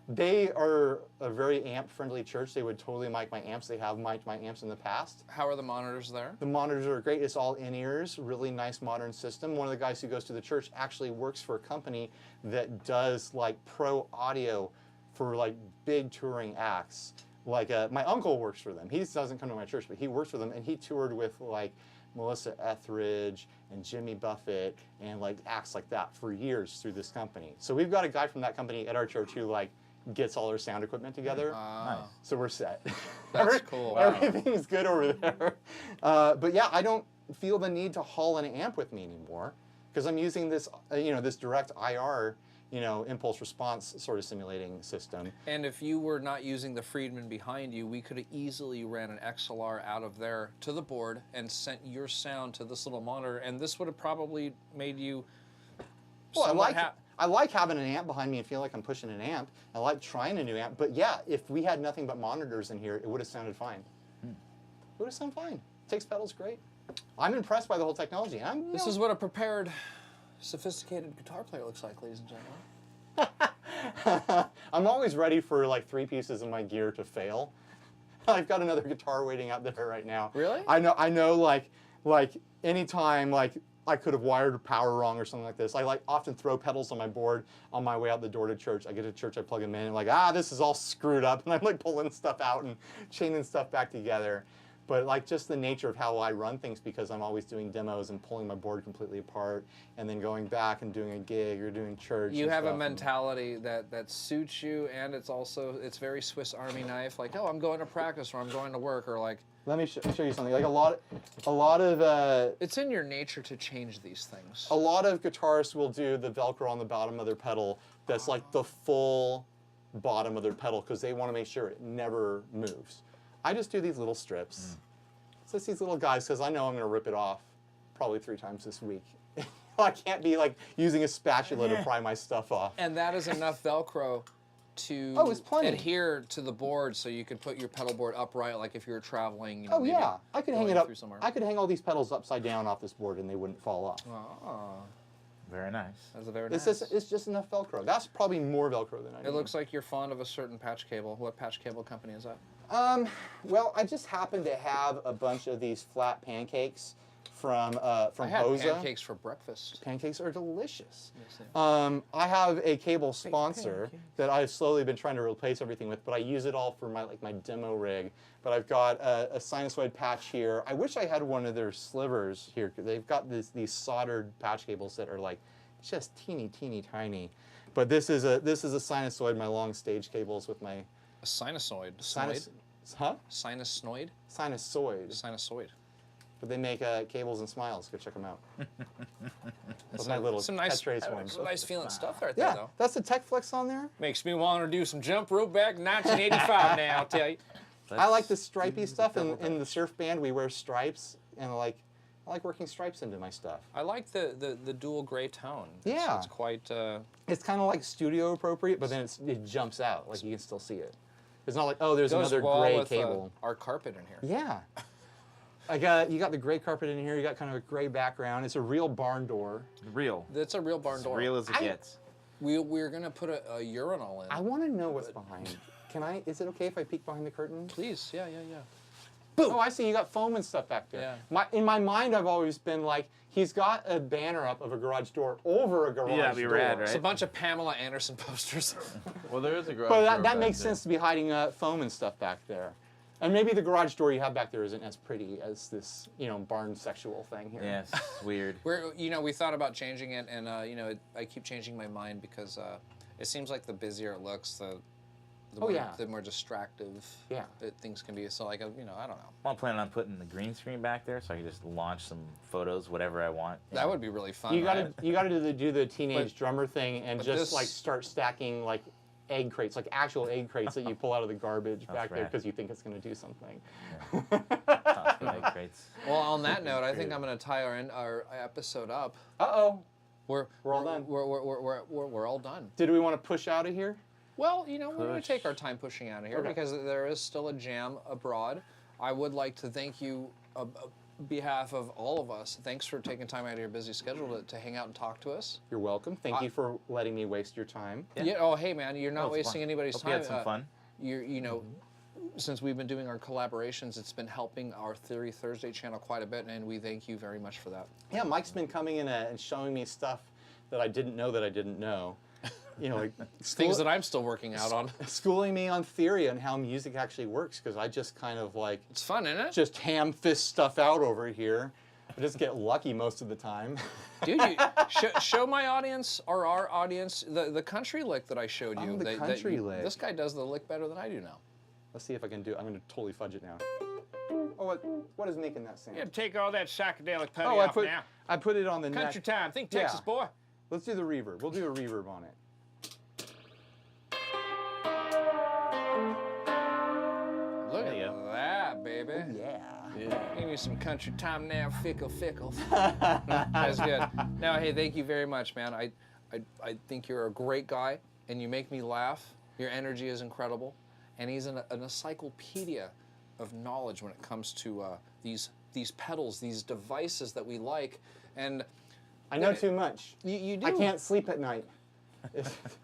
Speaker 2: they are a very amp-friendly church. They would totally mic my amps. They have mic'd my amps in the past.
Speaker 1: How are the monitors there?
Speaker 2: The monitors are great. It's all in-ears, really nice modern system. One of the guys who goes to the church actually works for a company that does like pro audio for like big touring acts. Like my uncle works for them. He doesn't come to my church, but he works for them, and he toured with like Melissa Etheridge and Jimmy Buffett and like acts like that for years through this company. So we've got a guy from that company at our church who like gets all our sound equipment together.
Speaker 3: Nice.
Speaker 2: So we're set.
Speaker 1: That's cool.
Speaker 2: Everything's good over there. But yeah, I don't feel the need to haul an amp with me anymore because I'm using this, this direct IR, impulse response sort of simulating system.
Speaker 1: And if you were not using the Friedman behind you, we could have easily ran an XLR out of there to the board and sent your sound to this little monitor, and this would have probably made you.
Speaker 2: Well, I like having an amp behind me and feel like I'm pushing an amp. I like trying a new amp, but yeah, if we had nothing but monitors in here, it would have sounded fine. It would have sounded fine. Takes pedals great. I'm impressed by the whole technology.
Speaker 1: This is what a prepared, sophisticated guitar player looks like, ladies and gentlemen.
Speaker 2: I'm always ready for like 3 pieces of my gear to fail. I've got another guitar waiting out there right now.
Speaker 1: Really?
Speaker 2: I know like anytime like I could have wired power wrong or something like this. I often throw pedals on my board on my way out the door to church. I get to church, I plug them in, and this is all screwed up, and I'm like pulling stuff out and chaining stuff back together. But like just the nature of how I run things, because I'm always doing demos and pulling my board completely apart and then going back and doing a gig or doing church.
Speaker 1: You have a mentality that suits you, and it's very Swiss Army knife. Like, oh, I'm going to practice, or I'm going to work, or like.
Speaker 2: Let me show you something. Like a lot of.
Speaker 1: It's in your nature to change these things.
Speaker 2: A lot of guitarists will do the Velcro on the bottom of their pedal. That's like the full bottom of their pedal because they want to make sure it never moves. I just do these little strips. It's just these little guys because I know I'm going to rip it off probably 3 times this week. I can't be like using a spatula to pry my stuff off.
Speaker 1: And that is enough Velcro to
Speaker 2: it's plenty.
Speaker 1: adhere to the board so you can put your pedal board upright, like if you were traveling.
Speaker 2: Oh yeah, I could hang it up.
Speaker 1: Somewhere.
Speaker 2: I could hang all these pedals upside down off this board and they wouldn't fall off.
Speaker 1: Oh,
Speaker 3: Very nice.
Speaker 1: that's a very nice.
Speaker 2: It's just enough Velcro. That's probably more Velcro than I need.
Speaker 1: It looks like you're fond of a certain patch cable. What patch cable company is that?
Speaker 2: Well, I just happen to have a bunch of these flat pancakes from
Speaker 1: I had
Speaker 2: Hosa.
Speaker 1: pancakes for breakfast.
Speaker 2: Pancakes are delicious.
Speaker 1: Yes, they
Speaker 2: I have a cable sponsor that I've slowly been trying to replace everything with, but I use it all for my demo rig. But I've got a sinusoid patch here. I wish I had one of their slivers here. They've got these soldered patch cables that are like just teeny tiny. But this is a sinusoid. My long stage cables with my
Speaker 1: A sinusoid.
Speaker 2: Huh?
Speaker 1: Sinusoid?
Speaker 2: Sinusoid.
Speaker 1: Sinusoid.
Speaker 2: But they make cables and smiles. Go check them out. That's my little
Speaker 1: some nice,
Speaker 2: catchphrase one.
Speaker 1: some nice feeling stuff right there,
Speaker 2: Yeah,
Speaker 1: though.
Speaker 2: that's the Tech Flex on there.
Speaker 1: Makes me want to do some jump rope back in 1985 now, I'll tell you.
Speaker 2: I like the stripey stuff. In the surf band, we wear stripes, and I like working stripes into my stuff.
Speaker 1: I like the dual gray tone.
Speaker 2: Yeah.
Speaker 1: It's quite...
Speaker 2: It's kind of like studio appropriate, but then it jumps out. Like you can still see it. It's not like, oh, there's another gray
Speaker 1: with,
Speaker 2: cable.
Speaker 1: Our carpet in here.
Speaker 2: Yeah. You got the gray carpet in here. You got kind of a gray background. It's a real barn door.
Speaker 3: Real.
Speaker 1: It's a real barn door.
Speaker 3: Real as it gets.
Speaker 1: We're going to put a urinal in.
Speaker 2: I want to know what's behind. Is it okay if I peek behind the curtain?
Speaker 1: Please, yeah.
Speaker 2: Boom. Oh, I see. You got foam and stuff back there.
Speaker 1: Yeah.
Speaker 2: In my mind, I've always been like, he's got a banner up of a garage door over a garage door.
Speaker 3: Yeah, that'd be rad, right?
Speaker 1: It's a bunch of Pamela Anderson posters.
Speaker 4: Well, there is a garage
Speaker 2: But
Speaker 4: door
Speaker 2: that
Speaker 4: back
Speaker 2: makes
Speaker 4: there.
Speaker 2: sense to be hiding foam and stuff back there. And maybe the garage door you have back there isn't as pretty as this, barn sexual thing here.
Speaker 3: Yeah, it's weird.
Speaker 1: We thought about changing it, and I keep changing my mind because it seems like the busier it looks, the more distractive things can be. So I don't know.
Speaker 3: Well, I'm planning on putting the green screen back there so I can just launch some photos, whatever I want.
Speaker 1: That would be really fun.
Speaker 2: You gotta do the teenage
Speaker 1: But-
Speaker 2: drummer thing and just like start stacking like egg crates, like actual egg crates that you pull out of the garbage back there
Speaker 3: rad.
Speaker 2: because you think it's gonna do something.
Speaker 3: Like crates.
Speaker 1: Well, on that note, I think I'm going to tie our episode up.
Speaker 2: Uh-oh.
Speaker 1: We're
Speaker 2: all done.
Speaker 1: We're all done.
Speaker 2: Did we want to push out of here?
Speaker 1: Well, we're going to
Speaker 3: Push.
Speaker 1: take our time pushing out of here
Speaker 2: Okay.
Speaker 1: because there is still a jam abroad. I would like to thank you on behalf of all of us. Thanks for taking time out of your busy schedule to hang out and talk to us.
Speaker 2: You're welcome. Thank you for letting me waste your time.
Speaker 1: Yeah. Oh, hey, man, you're not
Speaker 3: it's
Speaker 1: wasting
Speaker 3: fun.
Speaker 1: anybody's
Speaker 3: Hope
Speaker 1: time.
Speaker 3: you had some fun.
Speaker 1: Since we've been doing our collaborations, it's been helping our Theory Thursday channel quite a bit, and we thank you very much for that.
Speaker 2: Yeah, Mike's been coming in and showing me stuff that I didn't know that I didn't know. Like
Speaker 1: Things that I'm still working out on.
Speaker 2: schooling me on theory and how music actually works, because I just kind of like
Speaker 1: It's fun, isn't it?
Speaker 2: just ham fist stuff out over here. I just get lucky most of the time.
Speaker 1: Dude, show my audience or our audience the country lick that I showed you.
Speaker 2: Oh, the country lick.
Speaker 1: This guy does the lick better than I do now.
Speaker 2: Let's see if I can do it. I'm going to totally fudge it now. Oh, what is making that sound?
Speaker 5: You take all that psychedelic putty
Speaker 2: Oh,
Speaker 5: off now.
Speaker 2: I put it on the
Speaker 5: Country
Speaker 2: neck.
Speaker 5: time. Think
Speaker 2: Yeah.
Speaker 5: Texas, boy.
Speaker 2: Let's do the reverb. We'll do a reverb on it.
Speaker 1: baby.
Speaker 2: Yeah.
Speaker 1: Give me some country time now, fickle, fickle. That's good. No, hey, thank you very much, man. I think you're a great guy, and you make me laugh. Your energy is incredible, and he's an encyclopedia of knowledge when it comes to these pedals, these devices that we like. And
Speaker 2: I know too much.
Speaker 1: you do.
Speaker 2: I can't sleep at night.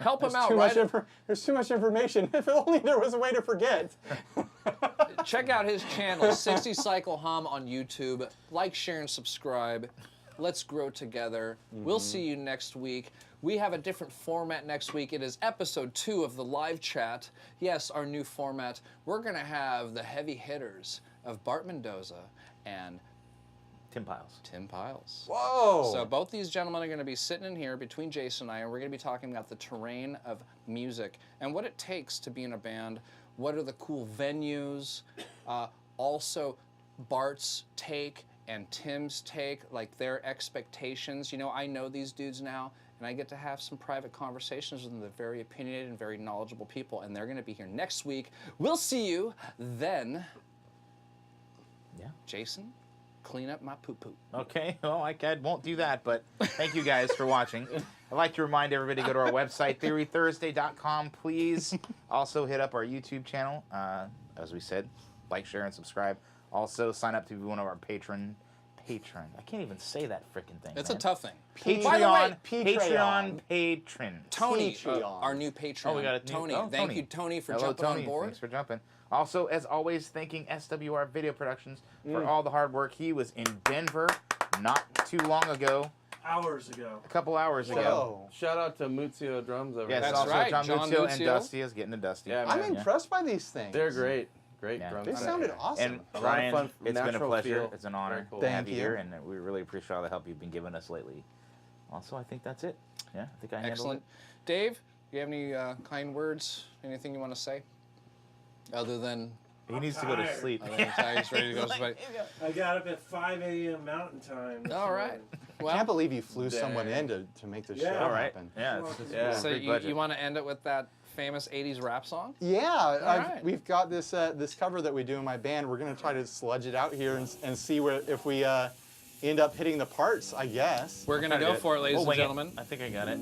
Speaker 1: Help him out,
Speaker 2: Too
Speaker 1: right?
Speaker 2: much there's too much information. If only there was a way to forget.
Speaker 1: Check out his channel, 60 Cycle Hum on YouTube. Like, share, and subscribe. Let's grow together. We'll see you next week. We have a different format next week. It is episode 2 of the live chat. Yes, our new format. We're going to have the heavy hitters of Bart Mendoza and
Speaker 3: Tim Piles.
Speaker 1: Tim Piles.
Speaker 2: Whoa!
Speaker 1: So both these gentlemen are going to be sitting in here between Jason and I, and we're going to be talking about the terrain of music and what it takes to be in a band. What are the cool venues? Also, Bart's take and Tim's take, like their expectations. You know, I know these dudes now, and I get to have some private conversations with them. They're very opinionated and very knowledgeable people, and they're going to be here next week. We'll see you then.
Speaker 3: Yeah.
Speaker 1: Jason, clean up my poo-poo.
Speaker 3: Okay, well, I won't do that, but thank you guys for watching. I'd like to remind everybody to go to our website, theorythursday.com. Please also hit up our YouTube channel. As we said, like, share, and subscribe. Also, sign up to be one of our patron. I can't even say that freaking thing.
Speaker 1: It's
Speaker 3: man.
Speaker 1: a tough thing.
Speaker 3: Patreon,
Speaker 2: Patreon.
Speaker 3: patron.
Speaker 1: Tony,
Speaker 2: Patreon.
Speaker 1: our new patron.
Speaker 3: Oh, we got a new-
Speaker 1: Tony.
Speaker 3: oh,
Speaker 1: Thank
Speaker 3: Tony.
Speaker 1: you, Tony, for
Speaker 3: Hello,
Speaker 1: jumping
Speaker 3: Tony.
Speaker 1: on board.
Speaker 3: Thanks for jumping. Also, as always, thanking SWR Video Productions for all the hard work. He was in Denver not too long ago,
Speaker 6: Hours ago.
Speaker 3: a couple hours ago.
Speaker 2: Whoa.
Speaker 4: Shout out to Muzio Drums over
Speaker 3: Yes,
Speaker 4: there.
Speaker 1: That's
Speaker 3: also
Speaker 1: right,
Speaker 3: John
Speaker 1: John
Speaker 3: Muzio and
Speaker 1: Muzio.
Speaker 3: Dusty is getting a Dusty.
Speaker 4: Yeah,
Speaker 2: I'm
Speaker 4: man.
Speaker 2: impressed by these things.
Speaker 4: They're great. Great
Speaker 3: Yeah.
Speaker 4: drums.
Speaker 2: They sounded awesome.
Speaker 3: And
Speaker 4: A lot of
Speaker 3: Ryan,
Speaker 4: fun,
Speaker 3: it's been a
Speaker 4: natural
Speaker 3: pleasure.
Speaker 4: feel.
Speaker 3: It's an honor
Speaker 4: Very cool.
Speaker 3: to have
Speaker 2: Thank
Speaker 3: you
Speaker 2: you.
Speaker 3: here, and we really appreciate all the help you've been giving us lately. Also, I think that's it. Yeah, I think I handled
Speaker 1: Excellent.
Speaker 3: it.
Speaker 1: Dave, do you have any kind words? Anything you want to say? Other than
Speaker 3: He needs to go to
Speaker 6: tired.
Speaker 3: sleep.
Speaker 1: he's ready to go to sleep.
Speaker 6: I got up at 5 a.m. Mountain Time. this
Speaker 1: All right.
Speaker 6: morning.
Speaker 2: I
Speaker 1: Well,
Speaker 2: can't believe you flew
Speaker 4: Dang.
Speaker 2: someone in to make this
Speaker 6: Yeah.
Speaker 2: show
Speaker 3: All right.
Speaker 2: happen.
Speaker 3: Yeah, it's
Speaker 4: Yeah.
Speaker 1: so
Speaker 3: big
Speaker 1: you
Speaker 3: budget.
Speaker 1: want to end it with that famous 80s rap song?
Speaker 2: Yeah,
Speaker 1: right.
Speaker 2: we've got this this cover that we do in my band. We're going to try to sludge it out here and see if we end up hitting the parts, I guess.
Speaker 1: We're going to go for it, ladies
Speaker 3: We'll
Speaker 1: and
Speaker 3: wing it.
Speaker 1: gentlemen.
Speaker 3: I think I got it.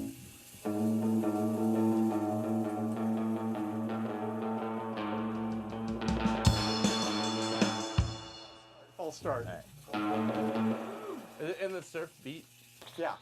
Speaker 2: I'll start.
Speaker 3: All right.
Speaker 4: Is it in the surf beat?
Speaker 2: Yeah.